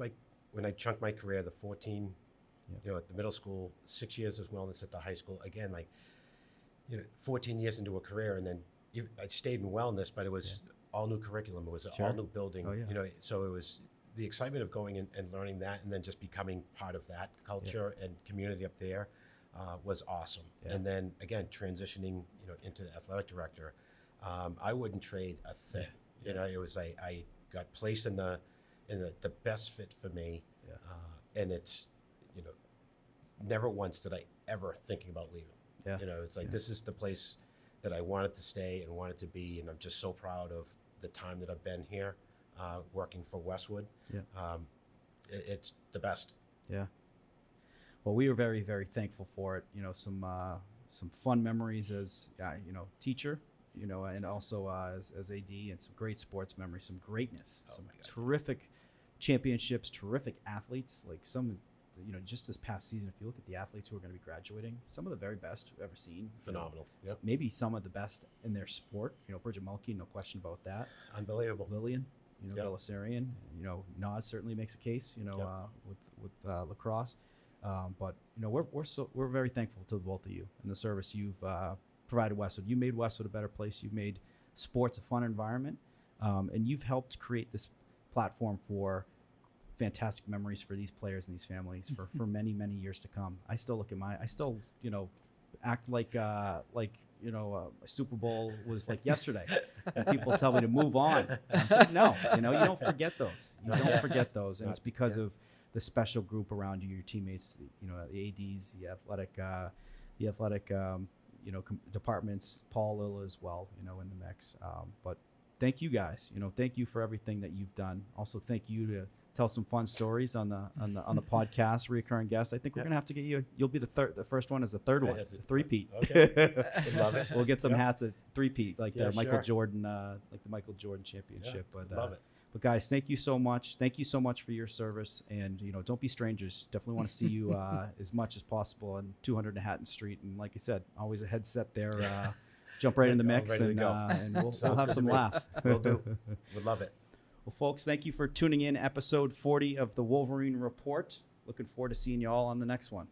when I chunked my career, the 14, at the middle school, 6 years of wellness at the high school, again, 14 years into a career, and then I stayed in wellness, but it was all new curriculum. It was an all new building. Oh, yeah. So it was the excitement of going and learning that, and then just becoming part of that culture and community up there was awesome. Yeah. And then again, transitioning, into the athletic director, I wouldn't trade a thing. It was I got placed in the best fit for me, and it's, never once did I ever thinking about leaving. Yeah. It's like this is the place that I wanted to stay and wanted to be, and I'm just so proud of the time that I've been here, working for Westwood. Yeah. It's the best. Yeah. Well, we were very, very thankful for it. Some fun memories as teacher, and also as AD, and some great sports memories, some greatness, some terrific championships, terrific athletes. Like some, just this past season, if you look at the athletes who are going to be graduating, some of the very best we've ever seen. Phenomenal. Yep. Maybe some of the best in their sport. Bridget Mulkey, no question about that. Unbelievable. Lillian, Belisarian, Nas certainly makes a case, with lacrosse. But we're very thankful to both of you and the service you've provided Westwood. You made Westwood a better place. You've made sports a fun environment, and you've helped create this platform for fantastic memories for these players and these families for many, many years to come. I still look at act like a Super Bowl was like yesterday, and people tell me to move on. I'm like, no, you don't forget those. You don't forget those, and it's because of the special group around you, your teammates, the ADs, the athletic, departments, Paul Lilla as well, in the mix. But thank you guys. Thank you for everything that you've done. Also, thank you to tell some fun stories on the podcast, recurring guest. I think we're gonna have to get you. You'll be the first one is the third one, the three-peat. Okay. Love it. We'll get some hats at three-peat, like the Michael sure. Jordan, like the Michael Jordan championship. Yeah, But love it. But guys, thank you so much. Thank you so much for your service, and don't be strangers. Definitely want to see you as much as possible on 200 Manhattan Street. And like I said, always a headset there. Jump right in the mix, and we'll have some laughs. We'll do. We'd love it. Well, folks, thank you for tuning in. Episode 40 of the Wolverine Report. Looking forward to seeing you all on the next one.